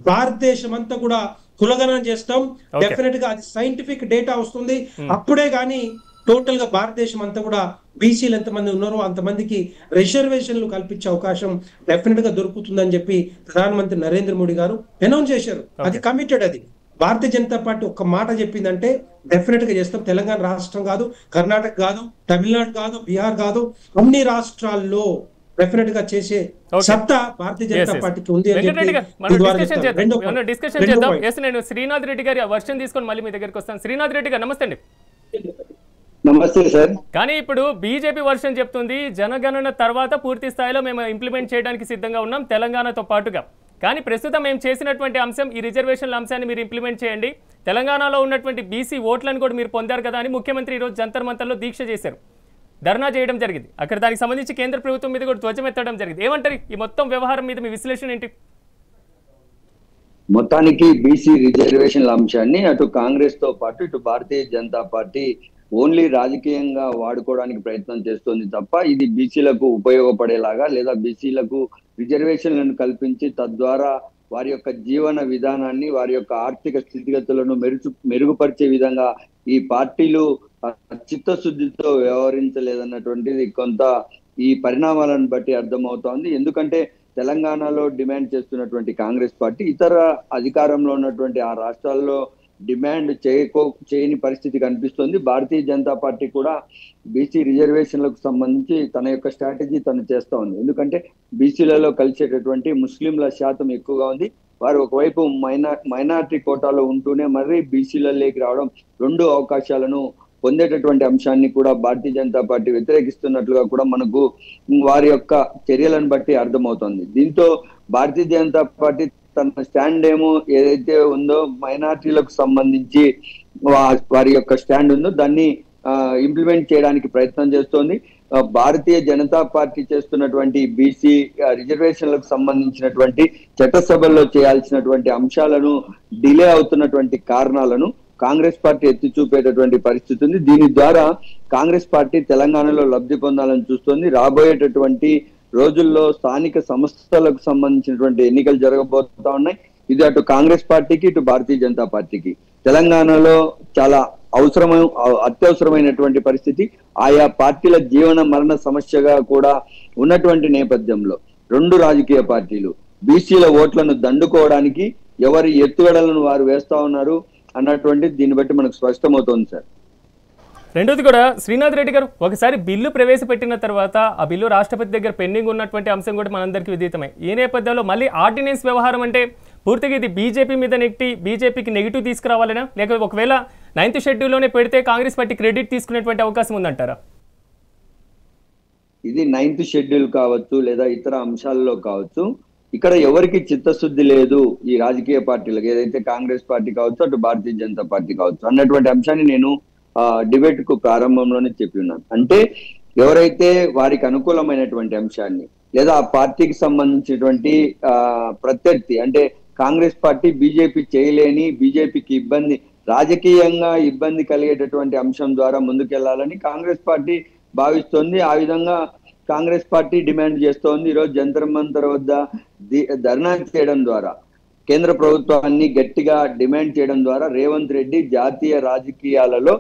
భారతదేశం అంతా కూడా కులగణన చేస్తాం, డెఫినెట్ గా అది సైంటిఫిక్ డేటా వస్తుంది, అప్పుడే గానీ టోటల్ గా భారతదేశం అంతా కూడా బీసీలు ఎంతమంది ఉన్నారో అంతమందికి రిజర్వేషన్లు కల్పించే అవకాశం డెఫినెట్ గా దొరుకుతుందని చెప్పి ప్రధానమంత్రి నరేంద్ర మోడీ గారు అనౌన్స్ చేశారు. అది కమిటెడ్. అది భారతీయ జనతా పార్టీ ఒక్క మాట చెప్పిందంటే డెఫినెట్ గా చేస్తాం. తెలంగాణ రాష్ట్రం కాదు, కర్ణాటక కాదు, తమిళనాడు కాదు, బీహార్ కాదు, అన్ని రాష్ట్రాల్లో డెఫినెట్ గా చేసే సత్తా భారతీయ జనతా పార్టీకి ఉంది. నేను శ్రీనాథ్ రెడ్డి గారి వర్షన్ తీసుకొని మళ్ళీ మీ దగ్గరికి వస్తాను. శ్రీనాథ్ రెడ్డి గారు నమస్తే అండి. నమస్తే సార్. కానీ ఇప్పుడు బీజేపీ వర్షన్ చెప్తుంది జనగణన తర్వాత పూర్తి స్థాయిలో మేము ఇంప్లిమెంట్ చేయడానికి సిద్ధంగా ఉన్నాం తెలంగాణతో పాటుగా. కానీ ప్రస్తుతం మేము చేసినటువంటి అంశం ఈ రిజర్వేషన్ల అంశాన్ని మీరు ఇంప్లిమెంట్ చేయండి, తెలంగాణలో ఉన్నటువంటి బీసీ ఓట్లను కూడా మీరు పొందారు కదా అని ముఖ్యమంత్రి ఈరోజు జంతర్ మంతర్లో దీక్ష చేశారు, ధర్నా చేయడం జరిగింది. అక్కడ దానికి సంబంధించి కేంద్ర ప్రభుత్వం మీద కూడా ధ్వజమెత్తడం జరిగింది. ఏమంటారు ఈ మొత్తం వ్యవహారం మీద మీ విశ్లేషణ ఏంటి? మొత్తానికి బీసీ రిజర్వేషన్ల అంశాన్ని అటు కాంగ్రెస్ తో పాటు ఇటు భారతీయ జనతా పార్టీ ఓన్లీ రాజకీయంగా వాడుకోవడానికి ప్రయత్నం చేస్తోంది తప్ప ఇది బీసీలకు ఉపయోగపడేలాగా లేదా బీసీలకు రిజర్వేషన్లను కల్పించి తద్వారా వారి యొక్క జీవన విధానాన్ని, వారి యొక్క ఆర్థిక స్థితిగతులను మెరుగుపరిచే విధంగా ఈ పార్టీలు చిత్తశుద్ధితో వ్యవహరించలేదన్నటువంటిది కొంత ఈ పరిణామాలను బట్టి అర్థమవుతోంది. ఎందుకంటే తెలంగాణలో డిమాండ్ చేస్తున్నటువంటి కాంగ్రెస్ పార్టీ ఇతర అధికారంలో ఉన్నటువంటి ఆ రాష్ట్రాల్లో డిమాండ్ చేయని పరిస్థితి కనిపిస్తుంది. భారతీయ జనతా పార్టీ కూడా బీసీ రిజర్వేషన్లకు సంబంధించి తన యొక్క స్ట్రాటజీ తను చేస్తా ఉంది. ఎందుకంటే బీసీలలో కలిసేటటువంటి ముస్లింల శాతం ఎక్కువగా ఉంది. వారు ఒకవైపు మైనారిటీ కోటాలో ఉంటూనే మరీ బీసీలలోకి రావడం, 2 అవకాశాలను పొందేటటువంటి అంశాన్ని కూడా భారతీయ జనతా పార్టీ వ్యతిరేకిస్తున్నట్లుగా కూడా మనకు వారి యొక్క చర్యలను బట్టి అర్థమవుతుంది. దీంతో భారతీయ జనతా పార్టీ తన స్టాండ్ ఏమో ఏదైతే ఉందో మైనారిటీలకు సంబంధించి వారి యొక్క స్టాండ్ ఉందో దాన్ని ఇంప్లిమెంట్ చేయడానికి ప్రయత్నం చేస్తోంది. భారతీయ జనతా పార్టీ చేస్తున్నటువంటి బీసీ రిజర్వేషన్లకు సంబంధించినటువంటి చట్టసభల్లో చేయాల్సినటువంటి అంశాలను డిలే అవుతున్నటువంటి కారణాలను కాంగ్రెస్ పార్టీ ఎత్తి చూపేటటువంటి పరిస్థితి ఉంది. దీని ద్వారా కాంగ్రెస్ పార్టీ తెలంగాణలో లబ్ధి పొందాలని చూస్తోంది. రాబోయేటటువంటి రోజుల్లో స్థానిక సంస్థలకు సంబంధించినటువంటి ఎన్నికలు జరగబోతా ఉన్నాయి. ఇది అటు కాంగ్రెస్ పార్టీకి, ఇటు భారతీయ జనతా పార్టీకి తెలంగాణలో చాలా అత్యవసరమైనటువంటి పరిస్థితి. ఆయా పార్టీల జీవన మరణ సమస్యగా కూడా ఉన్నటువంటి నేపథ్యంలో 2 రాజకీయ పార్టీలు బీసీల ఓట్లను దండుకోవడానికి ఎవరి ఎత్తుగడలను వారు వేస్తా ఉన్నారు అన్నటువంటి దీన్ని బట్టి మనకు స్పష్టమవుతోంది సార్. రెండోది కూడా శ్రీనాథ్ రెడ్డి గారు, ఒకసారి బిల్లు ప్రవేశపెట్టిన తర్వాత ఆ బిల్లు రాష్ట్రపతి దగ్గర పెండింగ్ ఉన్నటువంటి అంశం కూడా మనందరికీ విదితమే. ఈ నేపథ్యంలో మళ్ళీ ఆర్డినెన్స్ వ్యవహారం అంటే పూర్తిగా ఇది బీజేపీ మీద నెట్టి బీజేపీకి నెగిటివ్ తీసుకురావాలనా, లేక ఒకవేళ 9th షెడ్యూల్లోనే పెడితే కాంగ్రెస్ పార్టీ క్రెడిట్ తీసుకునేటువంటి అవకాశం ఉందంటారా? ఇది 9th షెడ్యూల్ కావచ్చు లేదా ఇతర అంశాల్లో కావచ్చు, ఇక్కడ ఎవరికి చిత్తశుద్ధి లేదు ఈ రాజకీయ పార్టీలకు, ఏదైతే కాంగ్రెస్ పార్టీ కావచ్చు అటు భారతీయ జనతా పార్టీ కావచ్చు అన్నటువంటి అంశాన్ని నేను డిబేట్ కు ప్రారంభంలోనే చెప్పి ఉన్నాను. అంటే ఎవరైతే వారికి అనుకూలమైనటువంటి అంశాన్ని లేదా ఆ పార్టీకి సంబంధించినటువంటి ప్రత్యర్థి, అంటే కాంగ్రెస్ పార్టీ బీజేపీ చేయలేని, బీజేపీకి రాజకీయంగా ఇబ్బంది కలిగేటటువంటి అంశం ద్వారా ముందుకెళ్లాలని కాంగ్రెస్ పార్టీ భావిస్తోంది. ఆ విధంగా కాంగ్రెస్ పార్టీ డిమాండ్ చేస్తోంది. ఈరోజు జంతర్ మంతర్ వద్ద ధర్నా చేయడం ద్వారా, కేంద్ర ప్రభుత్వాన్ని గట్టిగా డిమాండ్ చేయడం ద్వారా రేవంత్ రెడ్డి జాతీయ రాజకీయాలలో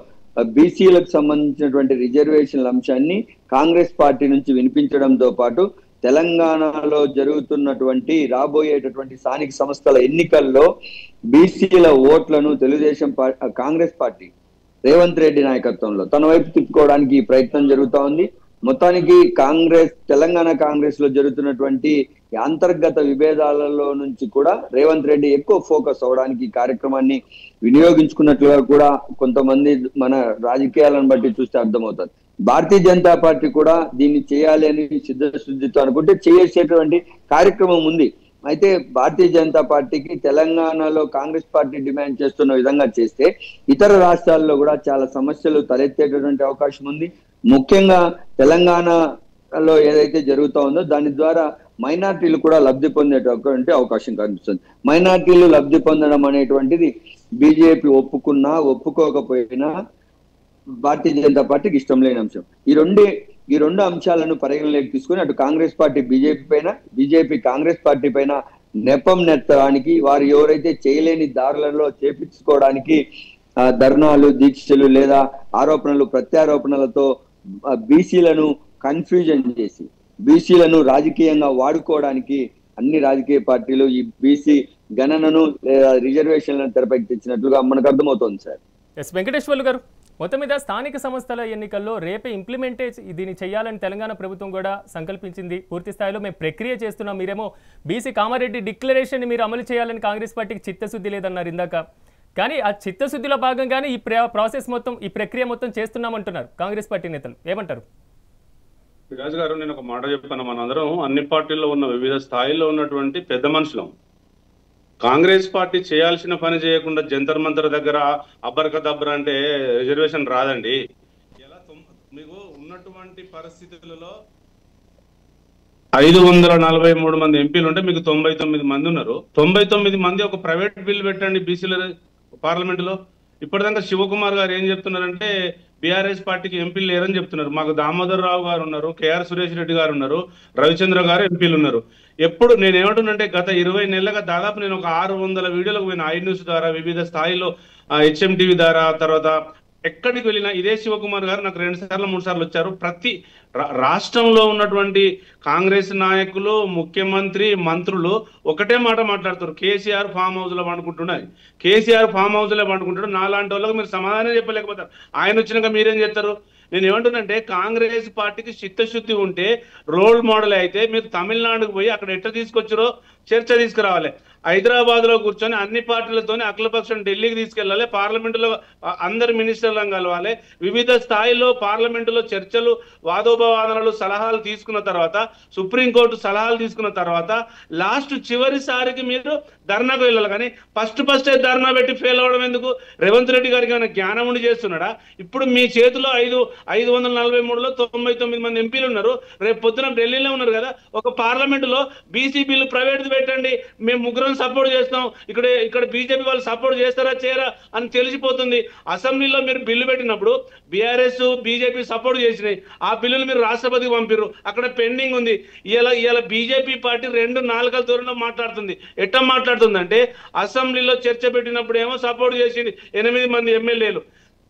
బీసీలకు సంబంధించినటువంటి రిజర్వేషన్ల అంశాన్ని కాంగ్రెస్ పార్టీ నుంచి వినిపించడంతో పాటు తెలంగాణలో జరుగుతున్నటువంటి రాబోయేటటువంటి స్థానిక సంస్థల ఎన్నికల్లో బీసీల ఓట్లను తెలుగుదేశం కాంగ్రెస్ పార్టీ రేవంత్ రెడ్డి నాయకత్వంలో తన వైపు తిప్పుకోవడానికి ప్రయత్నం జరుగుతా ఉంది. మొత్తానికి తెలంగాణ కాంగ్రెస్ లో జరుగుతున్నటువంటి అంతర్గత విభేదాలలో నుంచి కూడా రేవంత్ రెడ్డి ఎక్కువ ఫోకస్ అవడానికి ఈ కార్యక్రమాన్ని వినియోగించుకున్నట్లుగా కూడా కొంతమంది మన రాజకీయాలను బట్టి చూస్తే అర్థమవుతుంది. భారతీయ జనతా పార్టీ కూడా దీన్ని చేయాలి అని సిద్ధశుద్ధితో అనుకుంటే చేసేటువంటి కార్యక్రమం ఉంది. అయితే భారతీయ జనతా పార్టీకి తెలంగాణలో కాంగ్రెస్ పార్టీ డిమాండ్ చేస్తున్న విధంగా చేస్తే ఇతర రాష్ట్రాల్లో కూడా చాలా సమస్యలు తలెత్తేటటువంటి అవకాశం ఉంది. ముఖ్యంగా తెలంగాణలో ఏదైతే జరుగుతా ఉందో దాని ద్వారా మైనార్టీలు కూడా లబ్ధి పొందేటటువంటి అవకాశం కనిపిస్తుంది. మైనార్టీలు లబ్ధి పొందడం అనేటువంటిది బీజేపీ ఒప్పుకున్నా ఒప్పుకోకపోయినా భారతీయ జనతా పార్టీకి ఇష్టం లేని అంశం. ఈ రెండు అంశాలను పరిగణలోకి తీసుకుని అటు Congress party BJP Congress party పైన నెపం నెత్తడానికి, వారు ఎవరైతే చేయలేని దారులలో చేపించుకోవడానికి ధర్నాలు, దీక్షలు లేదా ఆరోపణలు ప్రత్యారోపణలతో బీసీలను కన్ఫ్యూజన్ చేసి బీసీలను రాజకీయంగా వాడుకోవడానికి అన్ని రాజకీయ పార్టీలు ఈ బీసీ గణనను లేదా రిజర్వేషన్లను తెరపైకి తెచ్చినట్లుగా మనకు అర్థమవుతోంది సార్. వెంకటేశ్వర్లు గారు, మొత్తం మీద స్థానిక సంస్థల ఎన్నికల్లో రేపే ఇంప్లిమెంటేజ్ దీన్ని చేయాలని తెలంగాణ ప్రభుత్వం కూడా సంకల్పించింది. పూర్తి స్థాయిలో మేము ప్రక్రియ చేస్తున్నాం, మీరేమో బీసీ కామారెడ్డి డిక్లరేషన్ మీరు అమలు చేయాలని కాంగ్రెస్ పార్టీకి చిత్తశుద్ధి లేదన్నారు ఇందాక. కానీ ఆ చిత్తశుద్ధిలో భాగంగానే ఈ ప్రాసెస్ మొత్తం, ఈ ప్రక్రియ మొత్తం చేస్తున్నామంటున్నారు కాంగ్రెస్ పార్టీ నేతలు. ఏమంటారు? రాజు గారు, నేను ఒక మాట చెప్పాను. మనందరం అన్ని పార్టీల్లో ఉన్న వివిధ స్థాయిల్లో ఉన్నటువంటి పెద్ద మనుషులం. కాంగ్రెస్ పార్టీ చేయాల్సిన పని చేయకుండా జంతర్ మంతర్ దగ్గర అబ్బరకదబ్బర అంటే రిజర్వేషన్ రాదండి. ఎలా మీకు ఉన్నటువంటి పరిస్థితులలో 543 మంది ఎంపీలు ఉంటే మీకు 99 మంది ఉన్నారు. 99 మంది ఒక ప్రైవేట్ బిల్ పెట్టండి బీసీల పార్లమెంట్ లో. ఇప్పటిదాకా శివకుమార్ గారు ఏం చెప్తున్నారంటే బీఆర్ఎస్ పార్టీకి ఎంపీలు లేరని చెప్తున్నారు. మాకు దామోదర్ రావు గారు ఉన్నారు, కేఆర్ సురేష్ రెడ్డి గారు ఉన్నారు, రవిచంద్ర గారు ఎంపీలు ఉన్నారు. ఎప్పుడు నేను ఏమంటున్నంటే గత 20 నెలలుగా దాదాపు నేను ఒక 600 వీడియోలకు పోయిన ఐ న్యూస్ ద్వారా, వివిధ స్థాయిలో HMTV ద్వారా, తర్వాత ఎక్కడికి వెళ్ళినా ఇదే శివకుమార్ గారు నాకు 2 సార్లు 3 సార్లు వచ్చారు. ప్రతి రాష్ట్రంలో ఉన్నటువంటి కాంగ్రెస్ నాయకులు, ముఖ్యమంత్రి, మంత్రులు ఒకటే మాట మాట్లాడుతారు, కేసీఆర్ ఫామ్ హౌస్ లో పండుకుంటున్నారు, కేసీఆర్ ఫామ్ హౌస్ లో పండుకుంటాడు. నాలాంటి వాళ్ళకి మీరు సమాధానం చెప్పలేకపోతారు. ఆయన వచ్చినాక మీరేం చేస్తారు? నేను ఏమంటున్నంటే కాంగ్రెస్ పార్టీకి చిత్తశుద్ధి ఉంటే, రోల్ మోడల్ అయితే మీరు తమిళనాడుకు పోయి అక్కడ ఎట్లా తీసుకొచ్చారో చర్చ తీసుకురావాలి. హైదరాబాద్ లో కూర్చొని అన్ని పార్టీలతోనే అఖిలపక్షం ఢిల్లీకి తీసుకెళ్లాలి, పార్లమెంటులో అందరి మినిస్టర్లను కలవాలి, వివిధ స్థాయిలో పార్లమెంటులో చర్చలు, వాదోపవాదనలు, సలహాలు తీసుకున్న తర్వాత, సుప్రీంకోర్టు సలహాలు తీసుకున్న తర్వాత లాస్ట్ చివరిసారికి మీరు ధర్నాకు వెళ్ళాలి. కానీ ఫస్ట్ ధర్నా పెట్టి ఫెయిల్ అవ్వడం ఎందుకు? రేవంత్ రెడ్డి గారికి ఏమైనా జ్ఞానం ఉండి చేస్తున్నాడా? ఇప్పుడు మీ చేతిలో 543లో 99 మంది ఎంపీలు ఉన్నారు. రేపు పొద్దున ఢిల్లీలో ఉన్నారు కదా, ఒక పార్లమెంటులో బీసీ బిల్లు ప్రైవేట్ పెట్టండి, మేము ముగ్గురం సపోర్ట్ చేస్తాం, ఇక్కడ బీజేపీ వాళ్ళు సపోర్ట్ చేస్తారా చేయరా అని తెలిసిపోతుంది. అసెంబ్లీలో మీరు బిల్లు పెట్టినప్పుడు బీఆర్ఎస్ బీజేపీ సపోర్ట్ చేసినాయి, ఆ బిల్లులు మీరు రాష్ట్రపతికి పంపిర్రు, అక్కడ పెండింగ్ ఉంది. ఇలా బీజేపీ పార్టీ 2 నాలుకల దూరంలో మాట్లాడుతుంది. ఎట్లా మాట్లాడుతుందంటే అసెంబ్లీలో చర్చ పెట్టినప్పుడు ఏమో సపోర్ట్ చేసింది 8 మంది ఎమ్మెల్యేలు,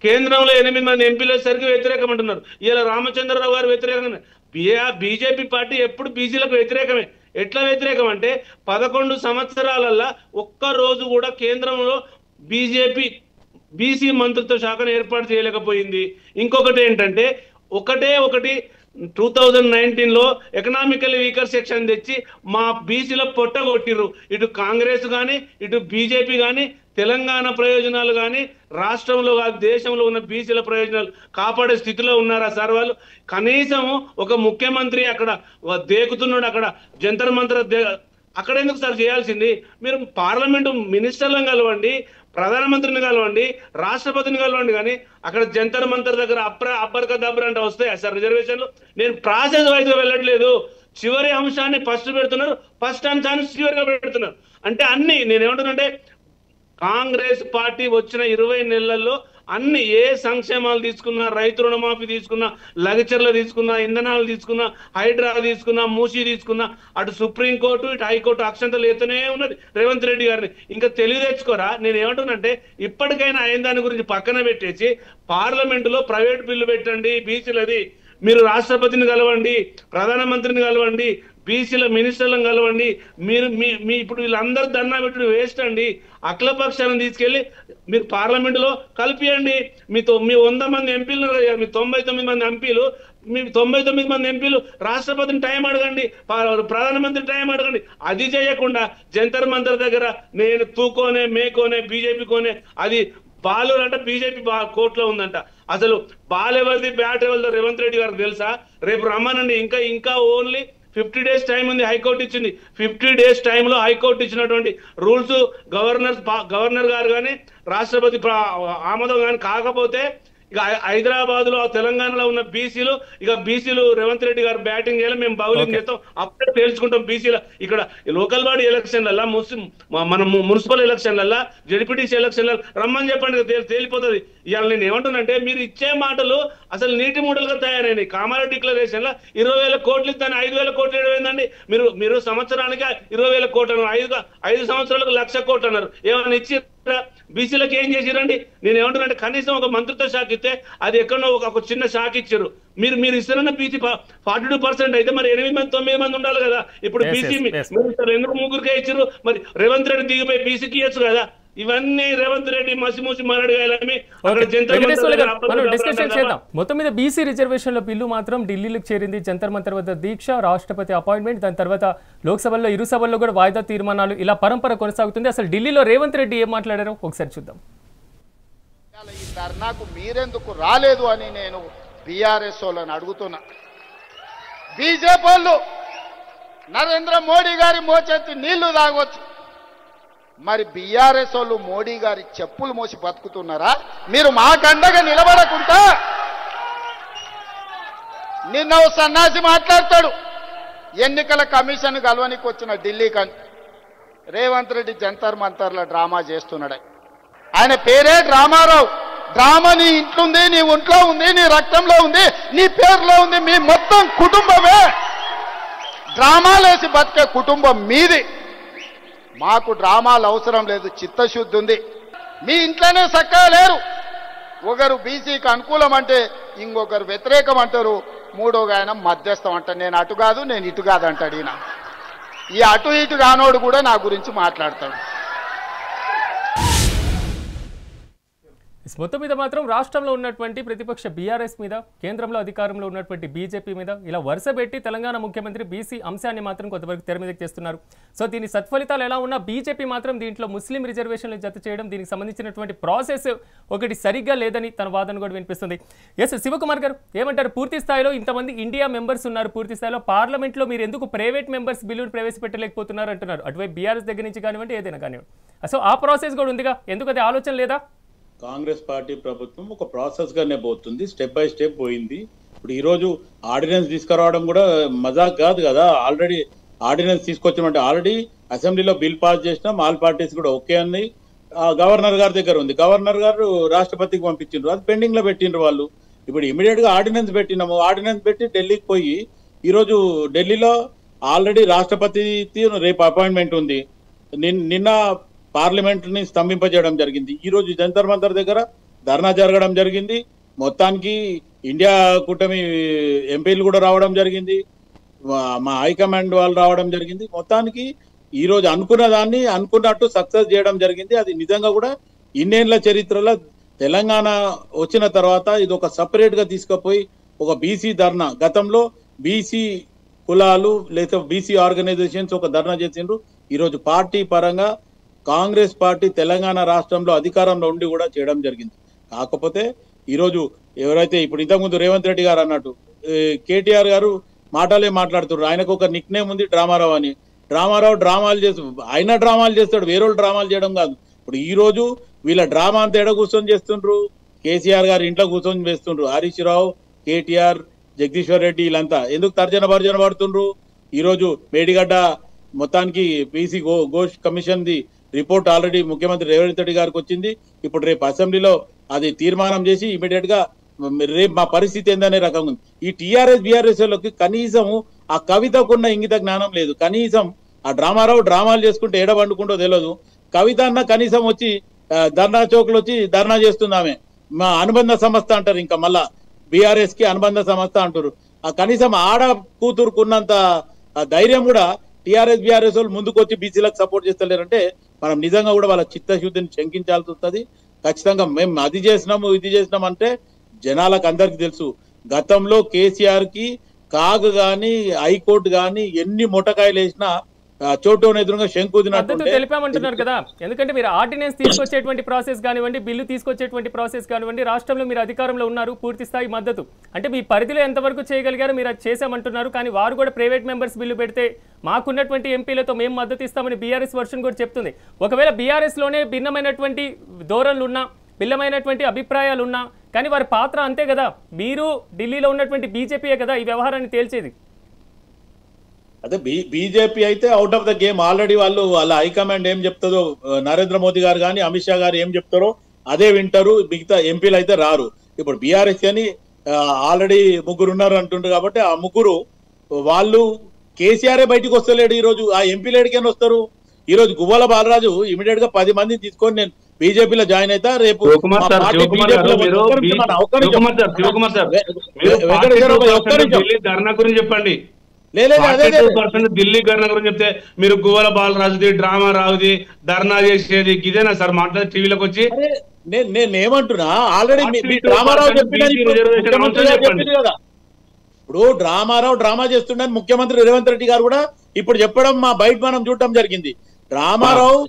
కేంద్రంలో 8 మంది ఎంపీల సరికి వ్యతిరేకం అంటున్నారు. ఇలా రామచంద్రరావు గారు వ్యతిరేకంగా. బీజేపీ పార్టీ ఎప్పుడు బీసీలకు వ్యతిరేకమే. ఎట్లా వ్యతిరేకం అంటే 11 సంవత్సరాలల్లా ఒక్క రోజు కూడా కేంద్రంలో బీసీ మంత్రిత్వ శాఖను ఏర్పాటు చేయలేకపోయింది. ఇంకొకటి ఏంటంటే ఒకటి 2019లో ఎకనామికల్ వీకర్ సెక్షన్ తెచ్చి మా బీసీల పొట్ట కొట్టిర్రు. ఇటు కాంగ్రెస్ కానీ ఇటు బీజేపీ కానీ తెలంగాణ ప్రయోజనాలు కానీ రాష్ట్రంలో దేశంలో ఉన్న బీసీల ప్రయోజనాలు కాపాడే స్థితిలో ఉన్నారా సార్ వాళ్ళు? కనీసం ఒక ముఖ్యమంత్రి అక్కడ దేకుతున్నాడు, అక్కడ జంతర్ మంతర్ అక్కడ ఎందుకు సార్ చేయాల్సింది? మీరు పార్లమెంటు మినిస్టర్లను కలవండి, ప్రధానమంత్రిని కలవండి, రాష్ట్రపతిని కలవండి, కానీ అక్కడ జంతర్ మంతర్ దగ్గర అబ్బర్క దబ్బర్ అంటే వస్తాయి సార్ రిజర్వేషన్లు? నేను ప్రాసెస్ వైజ్గా వెళ్ళట్లేదు, చివరి అంశాన్ని ఫస్ట్ పెడుతున్నారు, ఫస్ట్ అంశాన్ని చివరిగా పెడుతున్నారు. అంటే అన్ని నేనేమంటున్నానంటే కాంగ్రెస్ పార్టీ వచ్చిన 20 నెలల్లో అన్ని ఏ సంక్షేమాలు తీసుకున్నా, రైతు రుణమాఫీ తీసుకున్నా, లగచర్లు తీసుకున్నా, ఇంధనాలు తీసుకున్నా, హైడ్రా తీసుకున్నా, మూసీ తీసుకున్నా, అటు సుప్రీంకోర్టు ఇటు హైకోర్టు అక్షంతలు ఎత్తనే ఉన్నది రేవంత్ రెడ్డి గారిని. ఇంకా తెలివి తెచ్చుకోరా? నేను ఏమంటున్నానంటే ఇప్పటికైనా అయిన దాని గురించి పక్కన పెట్టేసి పార్లమెంటులో ప్రైవేట్ బిల్లు పెట్టండి, బీసీలది. మీరు రాష్ట్రపతిని కలవండి, ప్రధానమంత్రిని కలవండి, బీసీల మినిస్టర్లను కలవండి. మీ ఇప్పుడు వీళ్ళందరూ ధర్నా పెట్టుడు వేస్ట్ అండి. అఖిలపక్షాలను తీసుకెళ్లి మీరు పార్లమెంటులో కలిపియండి. మీ 100 మంది ఎంపీలు, మీ 99 మంది ఎంపీలు, మీ 99 మంది ఎంపీలు రాష్ట్రపతిని టైం అడగండి, ప్రధానమంత్రి టైం అడగండి. అది చేయకుండా జంతర్ మంతర్ దగ్గర నేను తూకోనే మేకోనే బీజేపీ కోనే, అది బాలు అంటే బీజేపీ కోర్టులో ఉందంట. అసలు బాల్ ఎవరిది బ్యాట్ ఎవరిదో రేవంత్ రెడ్డి గారికి తెలుసా? రేపు రమ్మనండి. ఇంకా ఓన్లీ 50 days టైం ఉంది, హైకోర్టు ఇచ్చింది. 50 days టైంలో హైకోర్టు ఇచ్చినటువంటి రూల్స్ గవర్నర్ గారు కానీ రాష్ట్రపతి ఆమోదం కానీ కాకపోతే ఇక హైదరాబాద్ లో తెలంగాణలో ఉన్న బీసీలు రేవంత్ రెడ్డి గారు బ్యాటింగ్ చేయాలి, మేము బౌలింగ్ చేస్తాం, అప్పుడే తేల్చుకుంటాం. బీసీల ఇక్కడ లోకల్ బాడీ ఎలక్షన్లల్లా, మన మున్సిపల్ ఎలక్షన్లల్లా, జడ్పీటీసీ ఎలక్షన్ల రమ్మని చెప్పండి, తేలిపోతుంది. ఇవాళ నేను ఏమంటున్నానంటే మీరు ఇచ్చే మాటలు అసలు నీటి మూటలుగా తయారైనాయి. కామారెడ్డి డిక్లరేషన్ లో 20,000 కోట్లు ఇస్తాను, 5,000 కోట్లు ఏమైందండి? మీరు సంవత్సరానికి 20,000 కోట్లు అన్నారు, 5 సంవత్సరాలకు 1,00,000 కోట్లు అన్నారు. ఏమైనా ఇచ్చి బీసీలకు ఏం చేసిరండి? నేను ఏమంటున్నానంటే కనీసం ఒక మంత్రిత్వ శాఖ ఇస్తే అది ఎక్కడో ఒక చిన్న శాఖ ఇచ్చారు. మీరు ఇస్తారన్న బీసీ 42% అయితే మరి 8 మంది 9 మంది ఉండాలి కదా. ఇప్పుడు బీసీ ఎందుకు 3 ఇచ్చారు? మరి రేవంత్ రెడ్డి దిగిపోయి బీసీకి ఇవ్వచ్చు కదా. ఇవన్నీ రేవంత్ రెడ్డి మసిమూసి మారడగాలని డిస్కషన్ చేద్దాం. మొత్తం మీద బీసీ రిజర్వేషన్ల బిల్లు మాత్రం ఢిల్లీకి చేరింది. జంతర్ మంతర్ వద్ద దీక్ష, రాష్ట్రపతి అపాయింట్మెంట్, దాని తర్వాత లోక్సభలో 2 సభల్లో కూడా వాయిదా తీర్మానాలు, ఇలా పరంపర కొనసాగుతుంది. అసలు ఢిల్లీలో రేవంత్ రెడ్డి ఏం మాట్లాడారో ఒకసారి చూద్దాం. ఈ ధర్నాకు మీరెందుకు రాలేదు అని నేను బీఆర్ఎస్ వాళ్ళని అడుగుతున్నా. బీజేపీ వాళ్ళు నరేంద్ర మోడీ గారి మోచెత్తి నీళ్లు తాగొచ్చు, మరి బీఆర్ఎస్ వాళ్ళు మోడీ గారి చెప్పులు మోసి బతుకుతున్నారా? మీరు మాకండగా నిలబడకుండా నిన్న ఓ సన్నాసి మాట్లాడతాడు, ఎన్నికల కమిషన్ కలవనికి వచ్చిన ఢిల్లీ కానీ రేవంత్ రెడ్డి జంతర్ మంతర్ల డ్రామా చేస్తున్నాడు. ఆయన పేరే డ్రామారావు. డ్రామా నీ ఇంట్లో ఉంది, నీ ఒంట్లో ఉంది, నీ రక్తంలో ఉంది, నీ పేరులో ఉంది. మీ మొత్తం కుటుంబమే డ్రామాలేసి బతికే కుటుంబం మీది. మాకు డ్రామాలు అవసరం లేదు, చిత్తశుద్ధి ఉంది. మీ ఇంట్లోనే చక్కగా లేరు. ఒకరు బీసీకి అనుకూలం అంటే ఇంకొకరు వ్యతిరేకం అంటారు, మూడోగా ఆయన మధ్యస్థం అంటారు. నేను అటు కాదు, నేను ఇటు కాదు అంటాడు ఈయన. ఈ అటు ఇటు కానోడు కూడా నా గురించి మాట్లాడతాడు. మొత్తం మీద మాత్రం రాష్ట్రంలో ఉన్నటువంటి ప్రతిపక్ష బీఆర్ఎస్ మీద, కేంద్రంలో అధికారంలో ఉన్నటువంటి బీజేపీ మీద ఇలా వరుస పెట్టి తెలంగాణ ముఖ్యమంత్రి బీసీ అంశాన్ని మాత్రం కొంతవరకు తెర మీదకి తెస్తున్నారు. సో దీని సత్ఫలితాలు ఎలా ఉన్నా బీజేపీ మాత్రం దీంట్లో ముస్లిం రిజర్వేషన్లు జత చేయడం, దీనికి సంబంధించినటువంటి ప్రాసెస్ ఒకటి సరిగ్గా లేదని తన వాదన కూడా వినిపిస్తుంది. ఎస్ శివకుమార్ గారు ఏమంటారు? పూర్తి స్థాయిలో ఇంతమంది ఇండియా మెంబర్స్ ఉన్నారు, పూర్తి స్థాయిలో పార్లమెంట్లో మీరు ఎందుకు ప్రైవేట్ మెంబర్స్ బిల్లును ప్రవేశపెట్టలేకపోతున్నారు అంటున్నారు. అటువైపు బీఆర్ఎస్ దగ్గర నుంచి కానివ్వండి, ఏదైనా కానివ్వండి. సో ఆ ప్రాసెస్ కూడా ఉందిగా, ఎందుకు అది ఆలోచన లేదా? కాంగ్రెస్ పార్టీ ప్రభుత్వం ఒక ప్రాసెస్ గానే పోతుంది, స్టెప్ బై స్టెప్ పోయింది. ఇప్పుడు ఈ రోజు ఆర్డినెన్స్ తీసుకురావడం కూడా మజాక్ కాదు కదా. ఆల్రెడీ ఆర్డినెన్స్ తీసుకొచ్చామంటే ఆల్రెడీ అసెంబ్లీలో బిల్ పాస్ చేసినాం, ఆల్ పార్టీస్ కూడా ఓకే అన్నాయి. గవర్నర్ గారి దగ్గర ఉంది, గవర్నర్ గారు రాష్ట్రపతికి పంపించిండ్రు, అది పెండింగ్ లో పెట్టిండ్రు వాళ్ళు. ఇప్పుడు ఇమీడియట్ గా ఆర్డినెన్స్ పెట్టినాము, ఆర్డినెన్స్ పెట్టి ఢిల్లీకి పోయి ఈరోజు ఢిల్లీలో ఆల్రెడీ రాష్ట్రపతి రేపు అపాయింట్మెంట్ ఉంది. నిన్న పార్లమెంట్ ని స్తంభింపజేయడం జరిగింది. ఈ రోజు జంతర్ మంతర్ దగ్గర ధర్నా జరగడం జరిగింది. మొత్తానికి ఇండియా కూటమి ఎంపీలు కూడా రావడం జరిగింది, మా హైకమాండ్ వాళ్ళు రావడం జరిగింది. మొత్తానికి ఈ రోజు అనుకున్న దాన్ని అనుకున్నట్టు సక్సెస్ చేయడం జరిగింది. అది నిజంగా కూడా ఇన్నేళ్ల చరిత్రలో తెలంగాణ వచ్చిన తర్వాత ఇది ఒక సపరేట్ గా తీసుకుపోయి ఒక బీసీ ధర్నా, గతంలో బీసీ కులాలు లేదా బీసీ ఆర్గనైజేషన్స్ ఒక ధర్నా చేసిండ్రు. ఈరోజు పార్టీ పరంగా కాంగ్రెస్ పార్టీ తెలంగాణ రాష్ట్రంలో అధికారంలో ఉండి కూడా చేయడం జరిగింది. కాకపోతే ఈరోజు ఎవరైతే ఇప్పుడు ఇంతకుముందు రేవంత్ రెడ్డి గారు అన్నట్టు కేటీఆర్ గారు మాటలే మాట్లాడుతున్నారు. ఆయనకు ఒక నిక్ నేమ్ ఉంది డ్రామారావు అని. డ్రామారావు డ్రామాలు ఆయన డ్రామాలు చేస్తాడు, వేరే డ్రామాలు చేయడం కాదు. ఇప్పుడు ఈ రోజు వీళ్ళ డ్రామా అంతా ఎడ కూర్చొని చేస్తుండ్రు, కేసీఆర్ గారు ఇంట్లో కూర్చొని చేస్తుండ్రు. హరీష్ రావు, కేటీఆర్, జగదీశ్వర్ రెడ్డి వీళ్ళంతా ఎందుకు తర్జన భర్జన పడుతుండ్రు? ఈరోజు మేడిగడ్డ మొత్తానికి BC Ghosh commission the report already ముఖ్యమంత్రి రేవంత్ రెడ్డి గారికి వచ్చింది. ఇప్పుడు రేపు అసెంబ్లీలో అది తీర్మానం చేసి ఇమీడియట్ గా రేపు మా పరిస్థితి ఏందనే రకంగా ఉంది. ఈ టీఆర్ఎస్ బీఆర్ఎస్ లకి కనీసం ఆ కవితకున్న ఇంగిత జ్ఞానం లేదు. కనీసం ఆ డ్రామారావు డ్రామాలు చేసుకుంటే ఏడ పండుకుంటో తెలియదు. కవిత అన్న కనీసం వచ్చి ధర్నా చౌక్లు వచ్చి ధర్నా చేస్తున్నామే, మా అనుబంధ సంస్థ అంటారు, ఇంకా మళ్ళా బీఆర్ఎస్ కి అనుబంధ సంస్థ అంటారు. ఆ కనీసం ఆడ కూతురుకున్నంత ధైర్యం కూడా టీఆర్ఎస్ బీఆర్ఎస్ వాళ్ళు ముందుకు వచ్చి బీసీలకు సపోర్ట్ చేస్తలేరంటే మనం నిజంగా కూడా వాళ్ళ చిత్తశుద్ధిని శంకించాల్సి వస్తుంది. ఖచ్చితంగా మేము అది చేసినాము ఇది చేసినాం అంటే జనాలకు అందరికి తెలుసు. గతంలో కేసీఆర్ కి కాగ్ గాని హైకోర్టు గాని ఎన్ని మొట్టకాయలు వేసినా చోటు ఎదురుగా శంకుదినట్టు తెలిపామంటున్నారు కదా. ఎందుకంటే మీరు ఆర్డినెన్స్ తీసుకొచ్చేటువంటి ప్రాసెస్ కానివ్వండి, బిల్లు తీసుకొచ్చేటువంటి ప్రాసెస్ కానివ్వండి, రాష్ట్రంలో మీరు అధికారంలో ఉన్నారు, పూర్తి స్థాయి మద్దతు అంటే మీ పరిధిలో ఎంతవరకు చేయగలిగారు మీరు అది చేశామంటున్నారు. కానీ వారు కూడా ప్రైవేట్ మెంబర్స్ బిల్లు పెడితే మాకున్నటువంటి ఎంపీలతో మేము మద్దతు ఇస్తామని బీఆర్ఎస్ వర్షన్ కూడా చెప్తుంది. ఒకవేళ బీఆర్ఎస్ లోనే భిన్నమైనటువంటి ధోరణులు ఉన్నా, భిన్నమైనటువంటి అభిప్రాయాలు ఉన్నా కానీ వారి పాత్ర అంతే కదా. మీరు ఢిల్లీలో ఉన్నటువంటి బీజేపీయే కదా ఈ వ్యవహారాన్ని తేల్చేది. అదే బీజేపీ అయితే out of the game already. వాళ్ళ హైకమాండ్ ఏం చెప్తుందో, నరేంద్ర మోదీ గారు కానీ అమిత్ షా గారు ఏం చెప్తారో అదే వింటారు. మిగతా ఎంపీలు అయితే రారు. ఇప్పుడు బీఆర్ఎస్ అని ఆల్రెడీ ముగ్గురు ఉన్నారు అంటుండ్రు కాబట్టి ఆ ముగ్గురు వాళ్ళు కేసీఆర్ బయటకు వస్తలేడు. ఈ రోజు ఆ ఎంపీలు ఎడికైనా వస్తారు. ఈ రోజు గువ్వల బాలరాజు ఇమీడియట్ గా 10 మందిని తీసుకొని నేను బీజేపీలో జాయిన్ అవుతా. రేపు చెప్పండి ఢిల్లీ ధర్నా గురించి చెప్తే మీరు గువ్వల బాలరాజుది డ్రామా రావుది ధర్నా చేసేది ఇదేనా సార్ మాట్లాడే టీవీలోకి వచ్చి? నేను ఏమంటున్నా ఆల్రెడీ డ్రామారావు చెప్పింది కదా. ఇప్పుడు డ్రామారావు డ్రామా చేస్తుండని ముఖ్యమంత్రి రేవంత్ రెడ్డి గారు కూడా ఇప్పుడు చెప్పడం మా బయట మనం చూడటం జరిగింది. డ్రామారావు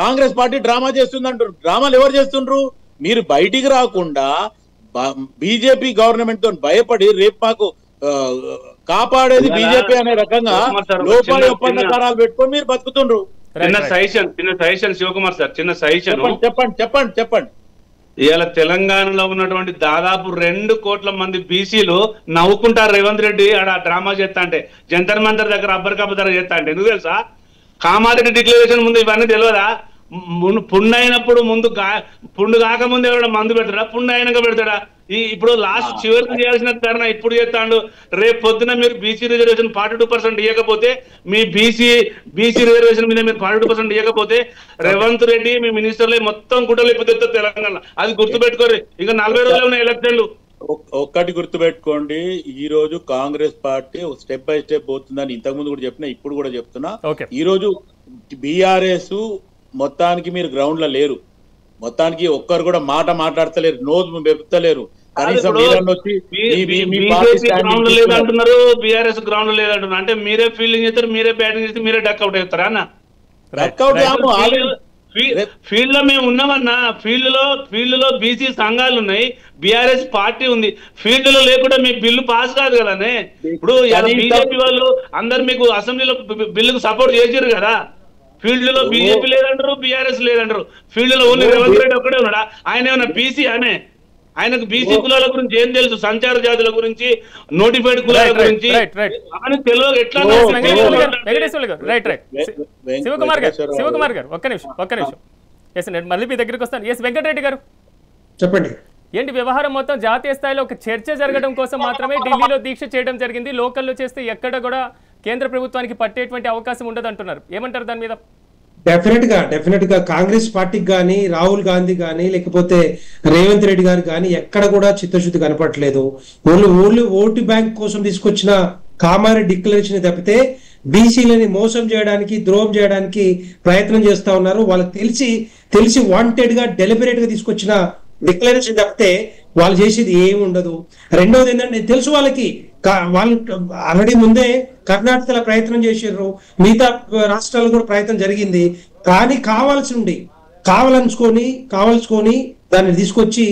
కాంగ్రెస్ పార్టీ డ్రామా చేస్తుందంటారు. డ్రామాలు ఎవరు చేస్తుండ్రు? మీరు బయటికి రాకుండా బీజేపీ గవర్నమెంట్ తో భయపడి రేపు మాకు కాపాడేది బీజేపీ అనే రకంగా లోపాల ఒప్పందకారాలు పెట్టుకొని మీరు బతుకుతుండ్రు. చిన్న సజెషన్ శివకుమార్ సార్, చిన్న సజెషన్ చెప్పండి. ఇవాళ తెలంగాణలో ఉన్నటువంటి దాదాపు 2 కోట్ల మంది బీసీలు నవ్వుకుంటారు రేవంత్ రెడ్డి ఆడ డ్రామా చేస్తా అంటే, జంతర్ మంతర్ దగ్గర అబ్బర్ కబ్బర్ దగ్గర చేస్తా అంటే. ఎందుకు తెలుసా? కామారెడ్డి డిక్లరేషన్ ముందు ఇవన్నీ తెలియదా? పుండు అయినప్పుడు పుండు కాకముందు ఎవరైనా మందు పెడతాడా, పుండు అయినాక పెడతాడా? ఇప్పుడు లాస్ట్ చివరికి చేయాల్సిన కారణం ఇప్పుడు చేస్తాడు. రేపు పొద్దున మీరు బీసీ రిజర్వేషన్ 42% ఇవ్వకపోతే, మీ బీసీ రిజర్వేషన్ మీద మీరు 42% ఇవ్వకపోతే రేవంత్ రెడ్డి మీ మినిస్టర్లు మొత్తం గుడ్డలు ఇప్పుతే తెలంగాణ. అది గుర్తుపెట్టుకోరు. ఇంకా 40 రోజులు ఉన్న ఎలక్షన్లు. ఒక్కటి గుర్తుపెట్టుకోండి, ఈ రోజు Congress party step by step పోతుందని ఇంతకుముందు కూడా చెప్పినా, ఇప్పుడు కూడా చెప్తున్నా. ఈ రోజు బీఆర్ఎస్ మొత్తానికి మీరు గ్రౌండ్ లో లేరు, మొత్తానికి ఒక్కరు కూడా మాట మాట్లాడతలేరు, నోరు పెరుగుతలేరు. కనీసం లేదంటున్నారు, బీఆర్ఎస్ గ్రౌండ్ లేదంటున్నారు. అంటే మీరే ఫీల్డింగ్ చేస్తారు, మీరే బ్యాటింగ్ చేస్తే మీరే డక్అవుట్ అవుతారా అన్న? ఫీల్డ్ లో మేము ఉన్నామన్నా. ఫీల్డ్ లో బీసీ సంఘాలు ఉన్నాయి, బీఆర్ఎస్ పార్టీ ఉంది. ఫీల్డ్ లో లేకుండా మీ బిల్లు పాస్ కాదు కదానే. ఇప్పుడు బీజేపీ వాళ్ళు అందరు మీకు అసెంబ్లీలో బిల్లుకు సపోర్ట్ చేసారు కదా. ఫీల్డ్ లో బీజేపీ లేదంటారు, బీఆర్ఎస్ లేదంటారు. ఫీల్డ్ లో ఓన్లీ రేవంత్ రెడ్డి ఒక్కడే ఉన్నాడా? ఆయన ఏమన్నా బీసీ అనే? ఆయనకు బీసీ కులాల గురించి ఏం తెలుసు? సంచార జాతుల గురించి, నోటిఫైడ్ కులాల గురించి తెలియదు. ఎట్లా? శివకుమార్ గారు ఒక్క నిమిషం. ఎస్, నేను మళ్ళీ మీ దగ్గరికి వస్తాను. ఎస్, వెంకటరెడ్డి గారు చెప్పండి. ఏంటి వ్యవహారం మొత్తం జాతీయ స్థాయిలో ఒక చర్చ జరగడం కోసం మాత్రమే ఢిల్లీలో దీక్ష చేయడం జరిగింది. లోకల్లో చేస్తే ఎక్కడ కూడా కేంద్ర ప్రభుత్వానికి పట్టేటువంటి అవకాశం ఉండదు అంటున్నారు. ఏమంటారు దాని మీద? డెఫినెట్ గా కాంగ్రెస్ పార్టీకి కానీ, రాహుల్ గాంధీ కానీ, లేకపోతే రేవంత్ రెడ్డి గారు కానీ ఎక్కడ కూడా చిత్తశుద్ధి కనపడలేదు. ఓన్లీ ఓటు బ్యాంక్ కోసం తీసుకొచ్చిన కామారెడ్డి డిక్లరేషన్ తప్పితే బీసీలని మోసం చేయడానికి, ద్రోహం చేయడానికి ప్రయత్నం చేస్తా ఉన్నారు. వాళ్ళకి తెలిసి వాంటెడ్ గా, డెలిబరేట్ గా తీసుకొచ్చిన డిక్లరేషన్ తప్పితే వాళ్ళు చేసేది ఏమి ఉండదు. రెండవది ఏంటంటే తెలుసు వాళ్ళకి, వాళ్ళు ఆల్రెడీ ముందే కర్ణాటకలో ప్రయత్నం చేసారు, మిగతా రాష్ట్రాల్లో కూడా ప్రయత్నం జరిగింది. కానీ కావాల్చుకొని దాన్ని తీసుకొచ్చి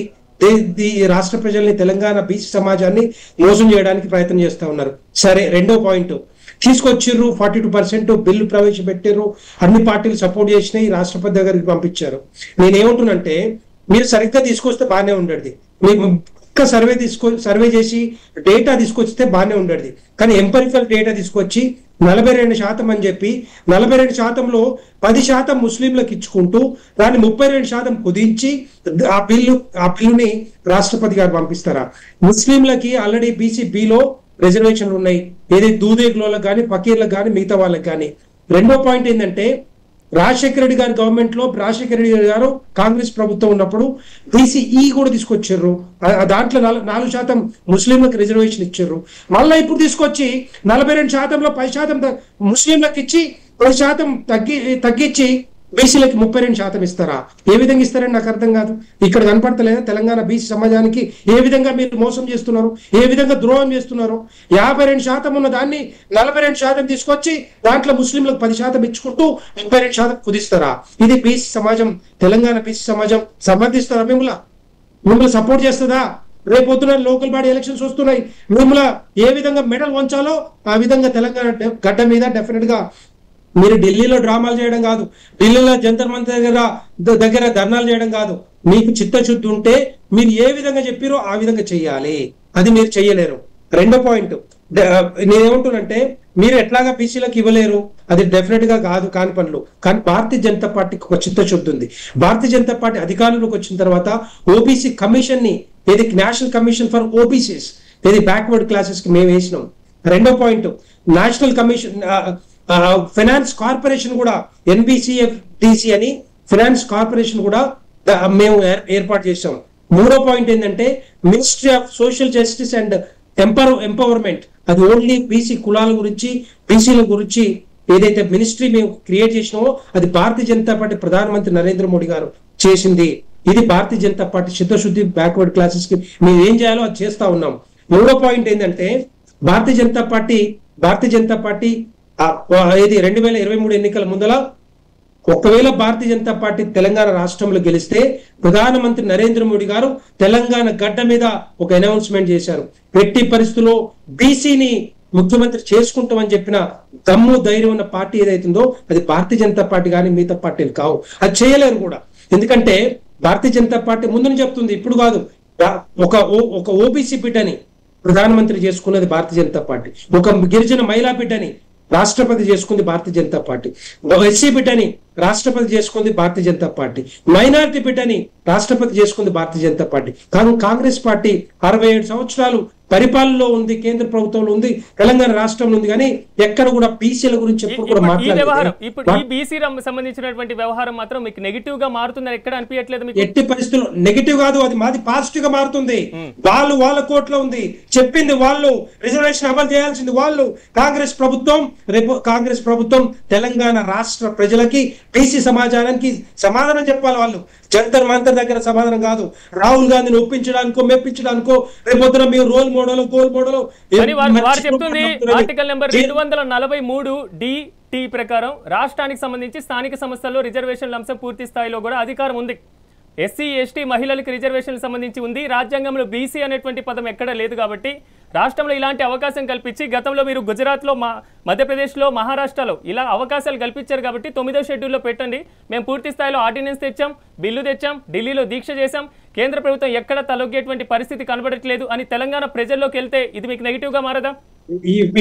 రాష్ట్ర ప్రజల్ని, తెలంగాణ బీసీ సమాజాన్ని మోసం చేయడానికి ప్రయత్నం చేస్తా ఉన్నారు. సరే, రెండో పాయింట్ తీసుకొచ్చిర్రు, 42% బిల్లు ప్రవేశపెట్టారు, అన్ని పార్టీలు సపోర్ట్ చేసినాయి, రాష్ట్రపతి దగ్గరికి పంపించారు. నేనేమంటున్నంటే మీరు సరిగ్గా తీసుకొస్తే బాగానే ఉండేది. మీకు ఒక్క సర్వే చేసి డేటా తీసుకొస్తే బాగానే ఉండేది. కానీ ఎంపరికల్ డేటా తీసుకొచ్చి 42% అని చెప్పి 42%లో 10% ముస్లింలకు ఇచ్చుకుంటూ దాన్ని 32% కుదించి ఆ బిల్లుని రాష్ట్రపతి గారు పంపిస్తారా? ముస్లింలకి ఆల్రెడీ బీసీ బిలో రిజర్వేషన్లు ఉన్నాయి, ఏదైతే దూదేకులకు కానీ, ఫకీర్లకు కానీ, మిగతా వాళ్ళకి కానీ. రెండో పాయింట్ ఏంటంటే రాజశేఖర రెడ్డి గారి గవర్నమెంట్ లో, రాజశేఖర రెడ్డి గారు కాంగ్రెస్ ప్రభుత్వం ఉన్నప్పుడు బీసీఈ కూడా తీసుకొచ్చారు. దాంట్లో 4% ముస్లింలకు రిజర్వేషన్ ఇచ్చారు. మళ్ళీ ఇప్పుడు తీసుకొచ్చి 42%లో 10% ముస్లింలకు ఇచ్చి 10% తగ్గించి బీసీలకి 32% ఇస్తారా? ఏ విధంగా ఇస్తారని నాకు అర్థం కాదు. ఇక్కడ కనపడతలేదా తెలంగాణ బీసీ సమాజానికి ఏ విధంగా మీరు మోసం చేస్తున్నారు, ఏ విధంగా ద్రోహం చేస్తున్నారు? 52% ఉన్న దాన్ని 42% తీసుకొచ్చి దాంట్లో ముస్లింలకు 10% ఇచ్చుకుంటూ 32% కుదిస్తారా? ఇది బీసీ సమాజం, తెలంగాణ బీసీ సమాజం సమర్థిస్తారా? మిమ్మల్ని సపోర్ట్ చేస్తుందా? రేపొద్దున లోకల్ బాడీ ఎలక్షన్స్ వస్తున్నాయి, మిమ్మల్ని ఏ విధంగా మెడల్ వంచాలో ఆ విధంగా తెలంగాణ గడ్డ మీద డెఫినెట్ గా మీరు ఢిల్లీలో డ్రామాలు చేయడం కాదు, ఢిల్లీలో జంతర్ మంతర్ దగ్గర ధర్నాలు చేయడం కాదు. మీకు చిత్తశుద్ధి ఉంటే మీరు ఏ విధంగా చెప్పారో ఆ విధంగా చెయ్యాలి. అది మీరు చెయ్యలేరు. రెండో పాయింట్ నేనేమంటున్నంటే మీరు ఎట్లాగా బీసీలకు ఇవ్వలేరు, అది డెఫినెట్ గా కాని పనులు. కానీ భారతీయ జనతా పార్టీకి ఒక చిత్తశుద్ధి ఉంది. భారతీయ జనతా పార్టీ అధికారంలోకి వచ్చిన తర్వాత ఓబీసీ కమిషన్ ని, ఏది నేషనల్ కమిషన్ ఫర్ ఓబీసీస్, ఏది బ్యాక్వర్డ్ క్లాసెస్ కి మేము వేసినాం. రెండో point national commission finance corporation కూడా, NBCFDC అని ఫైనాన్స్ కార్పొరేషన్ కూడా మేము ఏర్పాటు చేసాం. మూడో పాయింట్ ఏంటంటే ministry of social justice and empowerment, అది ఓన్లీ బీసీ కులాల గురించి, బీసీల గురించి ఏదైతే మినిస్ట్రీ మేము క్రియేట్ చేసినామో అది భారతీయ జనతా పార్టీ ప్రధానమంత్రి నరేంద్ర మోడీ గారు చేసింది. ఇది భారతీయ జనతా పార్టీ చిత్తశుద్ధి. బ్యాక్వర్డ్ క్లాసెస్ కి మేము ఏం చేయాలో అది చేస్తా ఉన్నాం. మూడో పాయింట్ ఏంటంటే భారతీయ జనతా పార్టీ ఇది 2023 ఎన్నికల ముందల ఒకవేళ భారతీయ జనతా పార్టీ తెలంగాణ రాష్ట్రంలో గెలిస్తే ప్రధానమంత్రి నరేంద్ర మోడీ గారు తెలంగాణ గడ్డ మీద ఒక అనౌన్స్మెంట్ చేశారు. ఎట్టి పరిస్థితుల్లో బీసీని ముఖ్యమంత్రి చేసుకుంటామని చెప్పిన దమ్ము ధైర్యం ఉన్న పార్టీ ఏదైతుందో అది భారతీయ జనతా పార్టీ కానీ మిగతా పార్టీలు కావు. అది చేయలేరు కూడా. ఎందుకంటే భారతీయ జనతా పార్టీ ముందుని చెప్తుంది, ఇప్పుడు కాదు. ఒక ఓబీసీ బిడ్డని ప్రధానమంత్రి చేసుకున్నది భారతీయ జనతా పార్టీ, ఒక గిరిజన మహిళా బిడ్డని రాష్ట్రపతి చేసుకుంది భారతీయ జనతా పార్టీ, ఎస్సీ బిడ్డని రాష్ట్రపతి చేసుకుంది భారతీయ జనతా పార్టీ, మైనారిటీ బిడ్డని రాష్ట్రపతి చేసుకుంది భారతీయ జనతా పార్టీ. కాంగ్రెస్ పార్టీ 67 సంవత్సరాలు పరిపాలనలో ఉంది, కేంద్ర ప్రభుత్వంలో ఉంది, తెలంగాణ రాష్ట్రంలో ఉంది, కానీ ఎక్కడ కూడా బీసీల గురించి ఎప్పుడు కూడా మాట్లాడలేదు. ఇప్పుడు ఈ బీసీ సంబంధించినటువంటి వ్యవహారం మాత్రం మీకు నెగిటివ్ గా మారుతుందని ఎక్కడ అనిపించట్లేదు మీకు? ఎట్టి పరిస్థితుల్లో నెగిటివ్ కాదు, అది మాది పాజిటివ్ గా మారుతుంది. వాళ్ళ కోట్లో ఉంది, చెప్పింది వాళ్ళు, రిజర్వేషన్ అమలు చేయాల్సింది వాళ్ళు. కాంగ్రెస్ ప్రభుత్వం తెలంగాణ రాష్ట్ర ప్రజలకి, బీసీ సమాజానికి సమాధానం చెప్పాలి. వాళ్ళు జంతర్ మంతర్ దగ్గర సమాధానం కాదు. రాహుల్ గాంధీని ఒప్పించడానికో మెప్పించడానికో రేపొద్దున మీరు గోల్ మోడల్ వారు చెప్తుంది ఆర్టికల్ నెంబర్ 243 డి ప్రకారం రాష్ట్రానికి సంబంధించి స్థానిక సంస్థల్లో రిజర్వేషన్ల అంశం పూర్తి స్థాయిలో కూడా అధికారం ఉంది. ఎస్సీ ఎస్టీ మహిళలకు రిజర్వేషన్లకు సంబంధించి ఉంది. రాజ్యాంగంలో బీసీ అనేటువంటి పదం ఎక్కడా లేదు. కాబట్టి రాష్ట్రంలో ఇలాంటి అవకాశం కల్పించి గతంలో మీరు గుజరాత్లో, మధ్యప్రదేశ్లో, మహారాష్ట్రలో ఇలా అవకాశాలు కల్పించారు. కాబట్టి 9వ షెడ్యూల్లో పెట్టండి. మేము పూర్తి స్థాయిలో ఆర్డినెన్స్ తెచ్చాం, బిల్లు తెచ్చాం, ఢిల్లీలో దీక్ష చేశాం, కేంద్ర ప్రభుత్వం ఎక్కడ తలొగ్గేటువంటి పరిస్థితి కనబడట్లేదు అని తెలంగాణ ప్రజల్లోకి వెళ్తే ఇది మీకు నెగిటివ్ గా మారదా?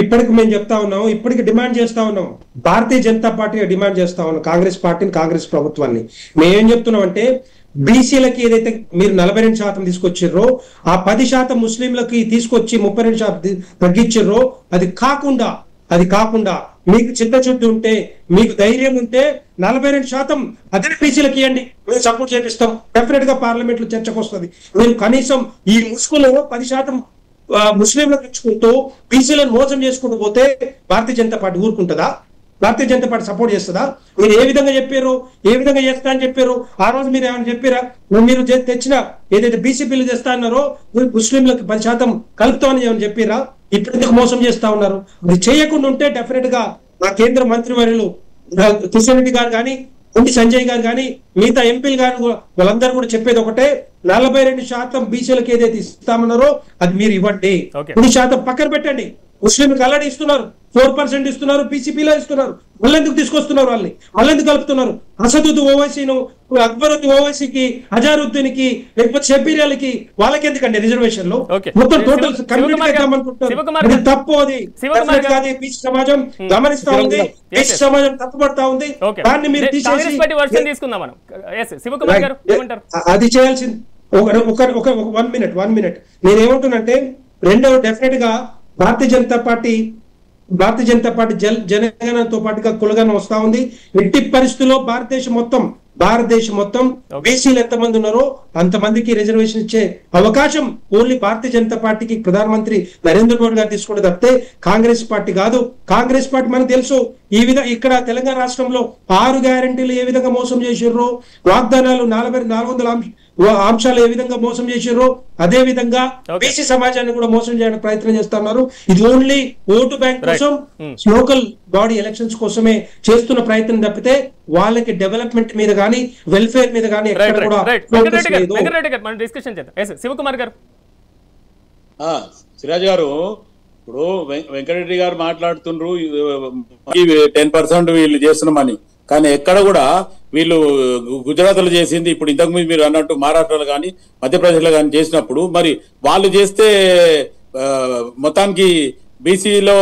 ఇప్పటికి మేము చెప్తా ఉన్నాం, ఇప్పటికి డిమాండ్ చేస్తా ఉన్నాం. భారతీయ జనతా పార్టీ డిమాండ్ చేస్తా ఉన్నాం కాంగ్రెస్ పార్టీని, కాంగ్రెస్ ప్రభుత్వాన్ని. మేమేం చెప్తున్నాం అంటే, బీసీలకి ఏదైతే మీరు 42% తీసుకొచ్చిర్రో, ఆ 10% ముస్లింలకి తీసుకొచ్చి 32% తగ్గించిర్రో, అది కాకుండా మీకు చిత్తశుద్ధి ఉంటే, మీకు ధైర్యం ఉంటే 42% అదే బీసీలకు ఇవ్వండి, మేము సపోర్ట్ చేపిస్తాం. డెఫినెట్ గా పార్లమెంట్ లో చర్చకు వస్తుంది. మీరు కనీసం ఈ ముసుగులో 10% ముస్లింలకు ఇచ్చుకుంటూ బీసీలను మోసం చేసుకుంటూ పోతే Bharatiya Janata party ఊరుకుంటుందా? Bharatiya Janata party support చేస్తుందా? మీరు ఏ విధంగా చెప్పారు, ఏ విధంగా చేస్తా అని చెప్పారు? ఆ రోజు మీరు ఏమైనా చెప్పారా? మీరు తెచ్చిన ఏదైతే బీసీ బిల్లు తెస్తా అన్నారో, ముస్లింలకు 10% కలుపుతామని ఏమైనా చెప్పారా? ఇప్పుడు ఎందుకు మోసం చేస్తా ఉన్నారు? అది చేయకుండా ఉంటే డెఫినెట్ గా మా కేంద్ర మంత్రివర్యులు కిషన్ రెడ్డి గారు కానీ, ఉండి సంజయ్ గారు కానీ, మిగతా ఎంపీలు గారు వాళ్ళందరూ కూడా చెప్పేది ఒకటే, 42% బీసీలకు ఏదైతే ఇస్తామన్నారో అది మీరు ఇవ్వండి. 10% పక్కన పెట్టండి. ముస్లింలకు ఆల్రెడీ ఇస్తున్నారు, 4% ఇస్తున్నారు, పీసీపీలో ఇస్తున్నారు. మళ్ళీ ఎందుకు తీసుకొస్తున్నారు? వాళ్ళని మళ్ళీ ఎందుకు కలుపుతున్నారు? అసదుద్దీన్ ఓవైసీను, అక్బరుద్దీన్ ఓవైసీకి, అజారుద్దీన్కి, లేకపోతే షబ్బీర్ అలీకి వాళ్ళకి ఎందుకండి రిజర్వేషన్ లో? మొత్తం టోటల్ కమ్యూనిటీ తప్పు. అది బీసీ సమాజం గమనిస్తా ఉంది, బీసీ సమాజం తప్పుపడతా ఉంది. దాన్ని మీరు తీసేసి అది చేయాల్సింది. ఒక 1 మినిట్ నేనేమంటున్నానంటే, రెండవ డెఫినెట్ గా భారతీయ జనతా పార్టీ జనగణనతో పాటుగా కులగణన వస్తా ఉంది. ఎట్టి పరిస్థితుల్లో భారతదేశం మొత్తం బీసీలు ఎంతమంది ఉన్నారో అంతమందికి రిజర్వేషన్ ఇచ్చే అవకాశం ఓన్లీ భారతీయ జనతా పార్టీకి, ప్రధానమంత్రి నరేంద్ర మోడీ గారు తీసుకుంటే తప్పితే కాంగ్రెస్ పార్టీ కాదు. కాంగ్రెస్ పార్టీ మనకు తెలుసు ఈ విధంగా ఇక్కడ తెలంగాణ రాష్ట్రంలో 6 గ్యారెంటీలు ఏ విధంగా మోసం చేసిర్రో, వాగ్దానాలు 400 అంశాలు ఏ విధంగా మోసం చేసిర్రో, అదే విధంగా బీసీ సమాజాన్ని కూడా మోసం చేయడానికి ప్రయత్నం చేస్తున్నారు. ఇది ఓన్లీ ఓటు బ్యాంక్ కోసం, లోకల్ బాడీ ఎలక్షన్స్ కోసమే చేస్తున్న ప్రయత్నం తప్పితే వాళ్ళకి డెవలప్మెంట్ మీద కానీ, వెల్ఫేర్ మీద కానీ ఎక్కడ కూడా శివకుమార్ గారు. సిరాజ్ గారు, ఇప్పుడు వెంకటరెడ్డి గారు మాట్లాడుతుండ్రు 10% వీళ్ళు చేస్తున్నామని, కానీ ఎక్కడ కూడా వీళ్ళు గుజరాత్ లో చేసింది, ఇప్పుడు ఇంతకుముందు మీరు అన్నట్టు మహారాష్ట్రలో కానీ మధ్యప్రదేశ్లో కానీ చేసినప్పుడు మరి వాళ్ళు చేస్తే మొత్తానికి బీసీలో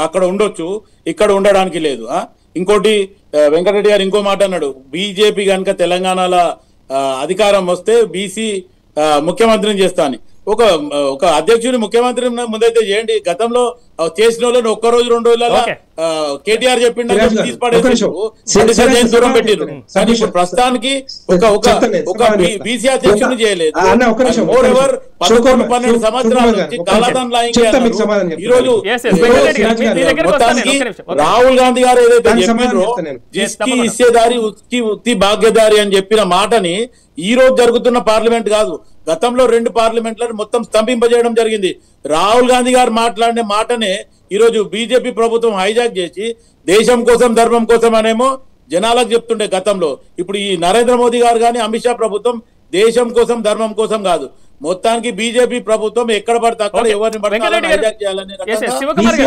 అక్కడ ఉండొచ్చు, ఇక్కడ ఉండడానికి లేదు. ఇంకోటి వెంకటరెడ్డి గారు ఇంకో మాట అన్నాడు, బీజేపీ కనుక తెలంగాణలో అధికారం వస్తే బీసీ ముఖ్యమంత్రిని చేస్తా అని. ఒక అధ్యక్షుడిని ముఖ్యమంత్రి ముందైతే చేయండి. గతంలో చేసిన వాళ్ళని ఒక్క రోజు 2 రోజులలో కేటీఆర్ చెప్పిండు దూరం పెట్టిరు. కానీ ఇప్పుడు ప్రస్తుతానికి ఒక బీసీ అధ్యక్షుడిని చేయలేదు. 11 సంవత్సరాల నుంచి కాలాదాన్ లాయింగ్. ఈ రోజు మొత్తానికి రాహుల్ గాంధీ గారు ఏదైతే చెప్పారో జిస్కి ఇచ్చేదారి ఉత్తి భాగ్యదారి అని చెప్పిన మాటని ఈ రోజు జరుగుతున్న పార్లమెంట్ కాదు, గతంలో 2 పార్లమెంట్లను మొత్తం స్తంభింపజేయడం జరిగింది. రాహుల్ గాంధీ గారు మాట్లాడిన మాటనే ఈరోజు బీజేపీ ప్రభుత్వం హైజాక్ చేసి దేశం కోసం ధర్మం కోసం అనేమో జనాలకు చెప్తుండే గతంలో. ఇప్పుడు ఈ నరేంద్ర మోదీ గారు కానీ, అమిత్ షా ప్రభుత్వం దేశం కోసం ధర్మం కోసం కాదు, మొత్తానికి బీజేపీ ప్రభుత్వం ఎక్కడ పడితే అక్కడ ఎవరిని పడితే హైజాక్ చేయాలని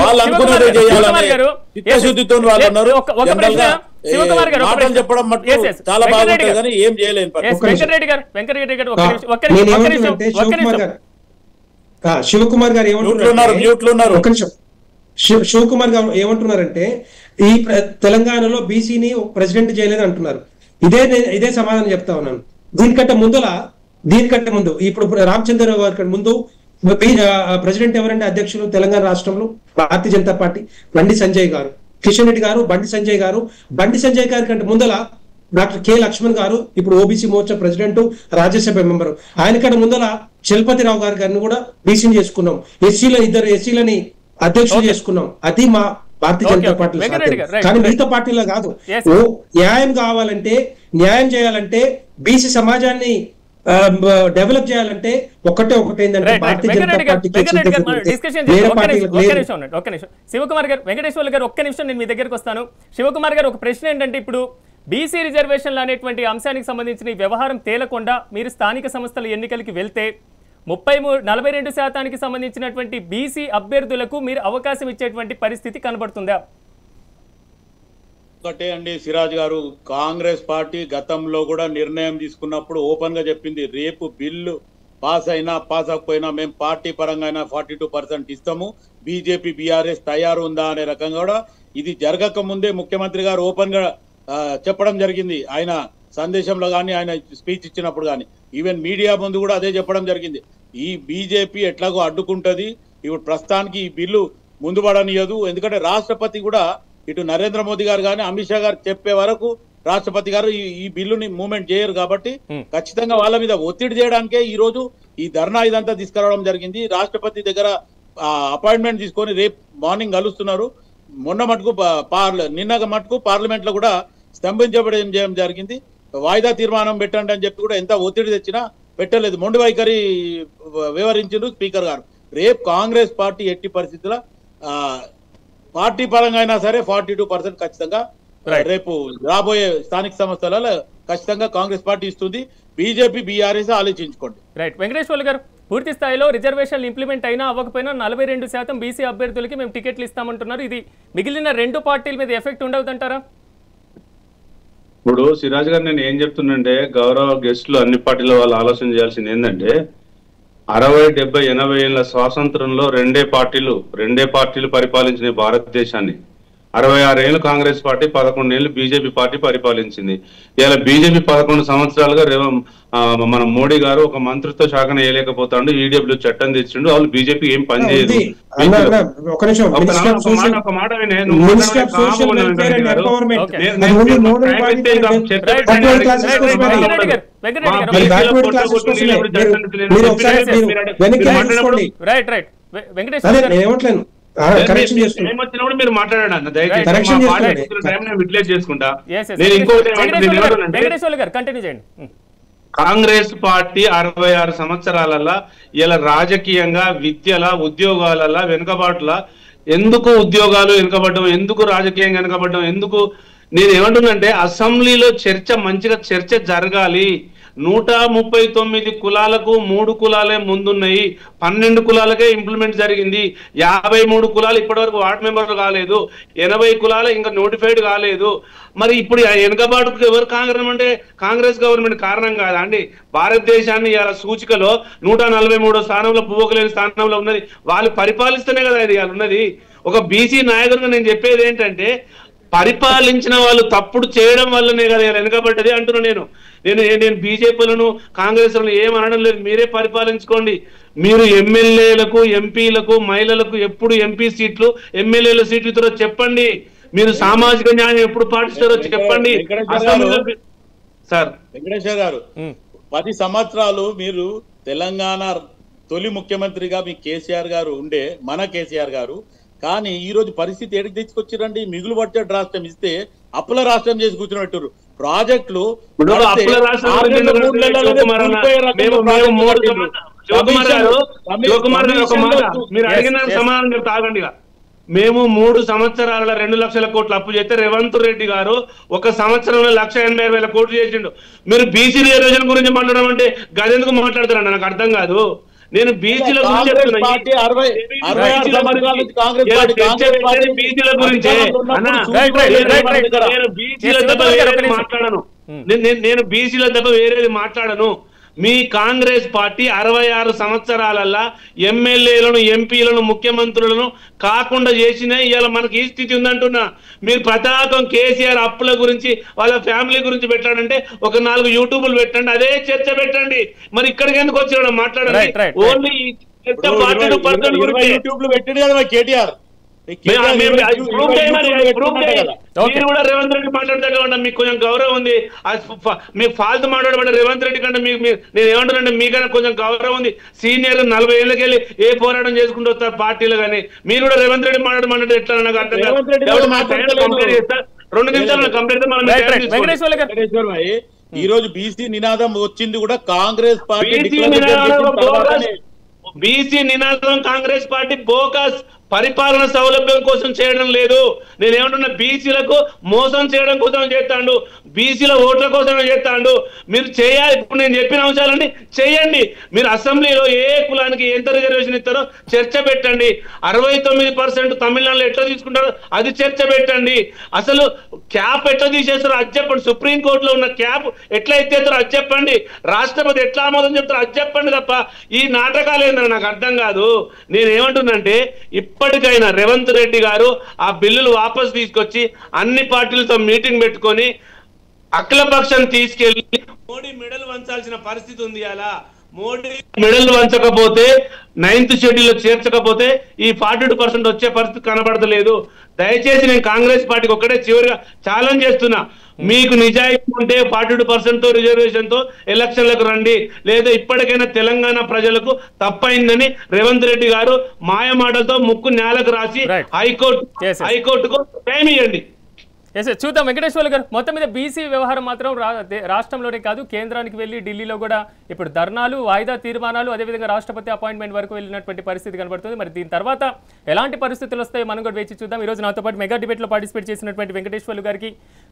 వాళ్ళు అనుకున్నదే చేయాలని చిత్తశుద్ధితో వాళ్ళు అన్నారు. మాటలు చెప్పడం మట్టు చాలా బాగుంటుంది కానీ ఏం చేయలేని శివకుమార్ గారు ఏమంటున్నారు, మ్యూట్లో ఉన్నారు. ఒక నిమిషం శివకుమార్ గారు ఏమంటున్నారంటే ఈ తెలంగాణలో బీసీని ప్రెసిడెంట్ చేయలేదు అంటున్నారు. ఇదే సమాధానం చెప్తా ఉన్నాను. దీనికంటే ముందు ఇప్పుడు రామచంద్రరావు గారి ముందు ప్రెసిడెంట్ ఎవరంటే అధ్యక్షులు తెలంగాణ రాష్ట్రంలో భారతీయ జనతా పార్టీ బండి సంజయ్ గారు, కిషన్ రెడ్డి గారు, బండి సంజయ్ గారి కంటే ముందల డాక్టర్ కె లక్ష్మణ్ గారు, ఇప్పుడు OBC Morcha president, Rajya Sabha member. ఆయన కంటే ముందల చలపతిరావు గారిని కూడా బీసీని చేసుకున్నాం. ఇద్దరు ఎస్సీలని అధ్యక్షులు చేసుకున్నాం. అది మా భారతీయ జనతా పార్టీ. కానీ మిగతా పార్టీలో కాదు. న్యాయం కావాలంటే, న్యాయం చేయాలంటే, బీసీ సమాజాన్ని డెవలప్ చేయాలంటే ఒకటే ఏంటంటే భారతీయ జనతా పార్టీకి శివకుమార్ గారు, వెంకటేశ్వర్లు గారు ఒక్క నిమిషం నేను మీ దగ్గరకు వస్తాను. శివకుమార్ గారు, ఒక ప్రశ్న ఏంటంటే ఇప్పుడు బీసీ రిజర్వేషన్లు అనేటువంటి అంశానికి సంబంధించిన ఈ వ్యవహారం తేలకుండా మీరు స్థానిక సంస్థల ఎన్నికలకి వెళ్తే 42% సంబంధించినటువంటి బీసీ అభ్యర్థులకు మీరు అవకాశం ఇచ్చేటువంటి పరిస్థితి కనబడుతుందా? ఒకటే అండి సిరాజ్ గారు, కాంగ్రెస్ పార్టీ గతంలో కూడా నిర్ణయం తీసుకున్నప్పుడు ఓపెన్ గా చెప్పింది, రేపు బిల్లు పాస్ అయినా పాస్ అవ్వకపోయినా మేము పార్టీ పరంగా అయినా 42% ఇస్తాము, బీజేపీ బీఆర్ఎస్ తయారు ఉందా అనే రకంగా కూడా ఇది జరగక ముందే ముఖ్యమంత్రి గారు ఓపెన్ గా చెప్పడం జరిగింది. ఆయన సందేశంలో కానీ, ఆయన స్పీచ్ ఇచ్చినప్పుడు కానీ, ఈవెన్ మీడియా ముందు కూడా అదే చెప్పడం జరిగింది. ఈ బీజేపీ ఎట్లాగో అడ్డుకుంటది, ఇప్పుడు ప్రస్తుతానికి ఈ బిల్లు ముందు పడనియదు. ఎందుకంటే రాష్ట్రపతి కూడా ఇటు నరేంద్ర మోదీ గారు కానీ అమిత్ షా గారు చెప్పే వరకు రాష్ట్రపతి గారు ఈ బిల్లుని మూవ్మెంట్ చేయరు. కాబట్టి ఖచ్చితంగా వాళ్ళ మీద ఒత్తిడి చేయడానికే ఈ రోజు ఈ ధర్నా ఇదంతా తీసుకురావడం జరిగింది. రాష్ట్రపతి దగ్గర అపాయింట్మెంట్ తీసుకొని రేపు మార్నింగ్ కలుస్తున్నారు. నిన్న మటుకు పార్లమెంట్ లో కూడా స్తంభించబడేం చేయడం జరిగింది. వాయిదా తీర్మానం పెట్టండి అని చెప్పి కూడా ఎంత ఒత్తిడి తెచ్చినా పెట్టలేదు. మొండి వైఖరి వివరించారు స్పీకర్ గారు. రేపు కాంగ్రెస్ పార్టీ ఎట్టి పరిస్థితుల్లో పార్టీ పరంగా అయినా సరే 42% ఖచ్చితంగా రేపు రాబోయే స్థానిక సంస్థలలో ఖచ్చితంగా కాంగ్రెస్ పార్టీ ఇస్తుంది. బీజేపీ బీఆర్ఎస్ ఆలోచించుకోండి. రైట్, వెంకటేశ్వర్లు గారు, పూర్తి స్థాయిలో రిజర్వేషన్లు ఇంప్లిమెంట్ అయినా అవ్వకపోయినా 42% బీసీ అభ్యర్థులకి మేము టికెట్లు ఇస్తామంటున్నారు. ఇది మిగిలిన రెండు పార్టీల మీద ఎఫెక్ట్ ఉండవుదంటారా? ఇప్పుడు సిరాజ్ గారు, నేను ఏం చెప్తున్నంటే గౌరవ గెస్టులు అన్ని పార్టీల వాళ్ళు ఆలోచన చేయాల్సింది ఏంటంటే 60, 70, 80 ఏళ్ల స్వాతంత్రంలో రెండే పార్టీలు పరిపాలించిన భారతదేశాన్ని. 66 ఏళ్ళు కాంగ్రెస్ పార్టీ, 11 ఏళ్ళు బీజేపీ పార్టీ పరిపాలించింది. ఇలా బీజేపీ 11 సంవత్సరాలుగా మన మోడీ గారు ఒక మంత్రిత్వ శాఖను వేయలేకపోతాడు, ఈడబ్ల్యూ చట్టం తెచ్చిండు. వాళ్ళు బీజేపీ ఏం పని చేయదు. మీరు మాట్లాడాను చేసుకుంటా. నేను ఇంకోటి, కాంగ్రెస్ పార్టీ 66 సంవత్సరాలలో ఇలా రాజకీయంగా, విద్యల, ఉద్యోగాల వెనుకబాటుల ఎందుకు ఉద్యోగాలు వెనుకబడ్డం, ఎందుకు రాజకీయంగా వెనుకబడ్డం, ఎందుకు నేను ఏమంటున్నంటే అసెంబ్లీలో మంచిగా చర్చ జరగాలి. 139 కులాలకు 3 కులాలే ముందున్నాయి, 12 కులాలకే ఇంప్లిమెంట్ జరిగింది. 53 కులాలు ఇప్పటివరకు వార్డు మెంబర్లు కాలేదు, 80 కులాలు ఇంకా నోటిఫైడ్ కాలేదు. మరి ఇప్పుడు వెనుకబాటుకు ఎవరు కాంగ్రెస్ గవర్నమెంట్ కారణం కాదా అండి? భారతదేశాన్ని ఇలా సూచికలో 143వ స్థానంలో, పువ్వుకలేని స్థానంలో ఉన్నది. వాళ్ళు పరిపాలిస్తేనే కదా ఇది ఉన్నది. ఒక బీసీ నాయకుడిగా నేను చెప్పేది ఏంటంటే, పరిపాలించిన వాళ్ళు తప్పుడు చేయడం వల్లనే కదా వెనుకబడ్డది అంటున్నా. నేను బీజేపీలను, కాంగ్రెస్లను ఏమనడం లేదు. మీరే పరిపాలించుకోండి. మీరు ఎమ్మెల్యేలకు, ఎంపీలకు, మహిళలకు ఎప్పుడు ఎంపీ సీట్లు, ఎమ్మెల్యేల సీట్లు ఇస్తారో చెప్పండి. మీరు సామాజిక న్యాయం ఎప్పుడు పాటిస్తారో చెప్పండి. సార్ వెంకటేశ్వర గారు, 10 సంవత్సరాలు మీరు తెలంగాణ తొలి ముఖ్యమంత్రిగా మీ కేసీఆర్ గారు ఉండే, మన కేసీఆర్ గారు. కానీ ఈ రోజు పరిస్థితి ఏడికి తీసుకొచ్చిరండి? మిగులు బడ్జెట్ రాష్ట్రం ఇస్తే అప్పుల రాష్ట్రం చేసి కూర్చోబెట్టారు. ప్రాజెక్టులు సమాధానం తాగండి. మేము 3 సంవత్సరాల 2 లక్షల కోట్లు అప్పు చేస్తే రేవంత్ రెడ్డి గారు 1 సంవత్సరంలో 1,80,000 కోట్లు చేసిండు. మీరు బీసీ రిజర్వేషన్ గురించి మాట్లాడడం అంటే గదెందుకు మాట్లాడుతారండి? నాకు అర్థం కాదు. నేను బీసీల గురించి మాట్లాడను. నేను బీసీల తప్ప వేరేది మాట్లాడను. మీ కాంగ్రెస్ పార్టీ 66 సంవత్సరాలల్లా ఎమ్మెల్యేలను ఎంపీలను ముఖ్యమంత్రులను కాకుండా చేసిన ఇవాళ మనకి ఈ స్థితి ఉందంటున్నా. మీరు ప్రతాకం కేసీఆర్ అప్పుల గురించి వాళ్ళ ఫ్యామిలీ గురించి పెట్టాడంటే ఒక 4 యూట్యూబ్లు పెట్టండి, అదే చర్చ పెట్టండి. మరి ఇక్కడికి ఎందుకు వచ్చాడు మాట్లాడండి? ఓన్లీ యూట్యూబ్ లో పెట్టాడు కదా కేటీఆర్. మీరు కూడా రేవంత్ రెడ్డి మాట్లాడతా మీకు కొంచెం గౌరవం ఉంది. మీకు ఫాల్తు మాట్లాడబడ్డ రేవంత్ రెడ్డి కంటే మీకు నేను ఏమంటానంటే మీకైనా కొంచెం గౌరవం ఉంది. సీనియర్ 40 ఏళ్ళకి వెళ్ళి ఏ పోరాటం చేసుకుంటూ వస్తారు పార్టీలు. కానీ మీరు కూడా రేవంత్ రెడ్డి మాట్లాడమంటే ఎట్లా నాకు అర్థం కాదు. 2 నిమిషాలు కంప్లీట్. ఈ రోజు బీసీ నినాదం వచ్చింది కూడా కాంగ్రెస్ పార్టీ. బీసీ నినాదం కాంగ్రెస్ పార్టీ బోకస్ పరిపాలన సౌలభ్యం కోసం చేయడం లేదు. నేనేమంటున్నా, బీసీలకు మోసం చేయడం కోసం చేస్తాడు, బీసీల ఓట్ల కోసమే చేస్తాడు. మీరు చేయాలి. ఇప్పుడు నేను చెప్పిన అంశాలన్నీ చేయండి. మీరు అసెంబ్లీలో ఏ కులానికి ఎంత రిజర్వేషన్ ఇస్తారో చర్చ పెట్టండి. 69% తమిళనాడులో ఎట్లా తీసుకుంటారో అది చర్చ పెట్టండి. అసలు క్యాప్ ఎట్లా తీసేస్తారో అది చెప్పండి. సుప్రీంకోర్టులో ఉన్న క్యాప్ ఎట్లా ఎత్తేస్తారో అది చెప్పండి. రాష్ట్రపతి ఎట్లా ఆమోదం చెప్తారో అది చెప్పండి తప్ప ఈ నాటకాలు ఏందని నాకు అర్థం కాదు. నేనేమంటున్నంటే, ఇప్పటికైనా రేవంత్ రెడ్డి గారు ఆ బిల్లులు వాపస్ తీసుకొచ్చి అన్ని పార్టీలతో మీటింగ్ పెట్టుకొని అఖిలపక్షం తీసుకెళ్లి మోడీ మెడల్ వంచాల్సిన పరిస్థితి ఉంది. అలా మోడీ మెడల్ వంచకపోతే 9th షెడ్యూల్లో చేర్చకపోతే ఈ 42% వచ్చే పరిస్థితి కనబడతలేదు. దయచేసి నేను కాంగ్రెస్ పార్టీకి ఒక్కటే చివరిగా ఛాలెంజ్ చేస్తున్నా, మీకు నిజాయితీ ఉంటే 42% రిజర్వేషన్ తో ఎలక్షన్లకు రండి. లేదా ఇప్పటికైనా తెలంగాణ ప్రజలకు తప్పైందని రేవంత్ రెడ్డి గారు మాయ మాటలతో ముక్కు నేలకు రాసి హైకోర్టుకు టైం ఇవ్వండి. చూద్దాం. వెంకటేశ్వర్లు గారు, మొత్తం మీద బీసీ వ్యవహారం మాత్రం రాష్ట్రంలోనే కాదు కేంద్రానికి వెళ్ళి ఢిల్లీలో కూడా ఇప్పుడు ధర్నాలు, వాయిదా తీర్మానాలు, అదేవిధంగా రాష్ట్రపతి అపాయింట్మెంట్ వరకు వెళ్ళినటువంటి పరిస్థితి కనబడుతుంది. మరి దీని తర్వాత ఎలాంటి పరిస్థితులు వస్తాయో మనం కూడా వేచి చూద్దాం. ఈరోజు నాతో పాటు మెగా డిబేట్లో పార్టిసిపేట్ చేసినటువంటి వెంకటేశ్వర్లు గారికి,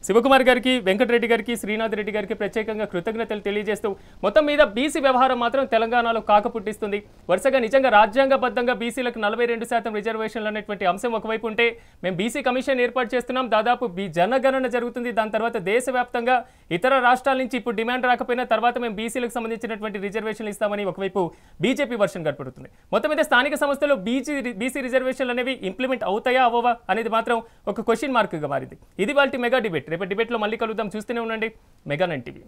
శివకుమార్ గారికి, వెంకటరెడ్డి గారికి, శ్రీనాథ్ రెడ్డి గారికి ప్రత్యేకంగా కృతజ్ఞతలు తెలియజేస్తూ మొత్తం మీద బీసీ వ్యవహారం మాత్రం తెలంగాణలో కాకపుట్టిస్తుంది. వరుసగా నిజంగా రాజ్యాంగబద్ధంగా బీసీలకు 42% రిజర్వేషన్లు అనేటువంటి అంశం ఒకవైపు ఉంటే, మేము బీసీ కమిషన్ ఏర్పాటు చేస్తున్నాం, దాదాపు జనగణన జరుగుతుంది. దాని తర్వాత దేశవ్యాప్తంగా ఇతర రాష్ట్రాల నుంచి ఇప్పుడు డిమాండ్ రాకపోయినా తర్వాత మేము బీసీలకు సంబంధించినటువంటి రిజర్వేషన్లు ఇస్తామని ఒకవైపు బీజేపీ వర్షన్ కనపడుతుంది. మొత్తం మీద స్థానిక సంస్థల్లో బీసీ రిజర్వేషన్లు అనేవి ఇంప్లిమెంట్ అవుతాయా అవ్వవా అనేది మాత్రం ఒక క్వశ్చన్ మార్క్గా మారింది. ఇది వాళ్ళ మెగా డిబేట్. రేపు డిబేట్లో మళ్ళీ కలుద్దాం. చూస్తూనే ఉండండి మెగా 9 టీవీ.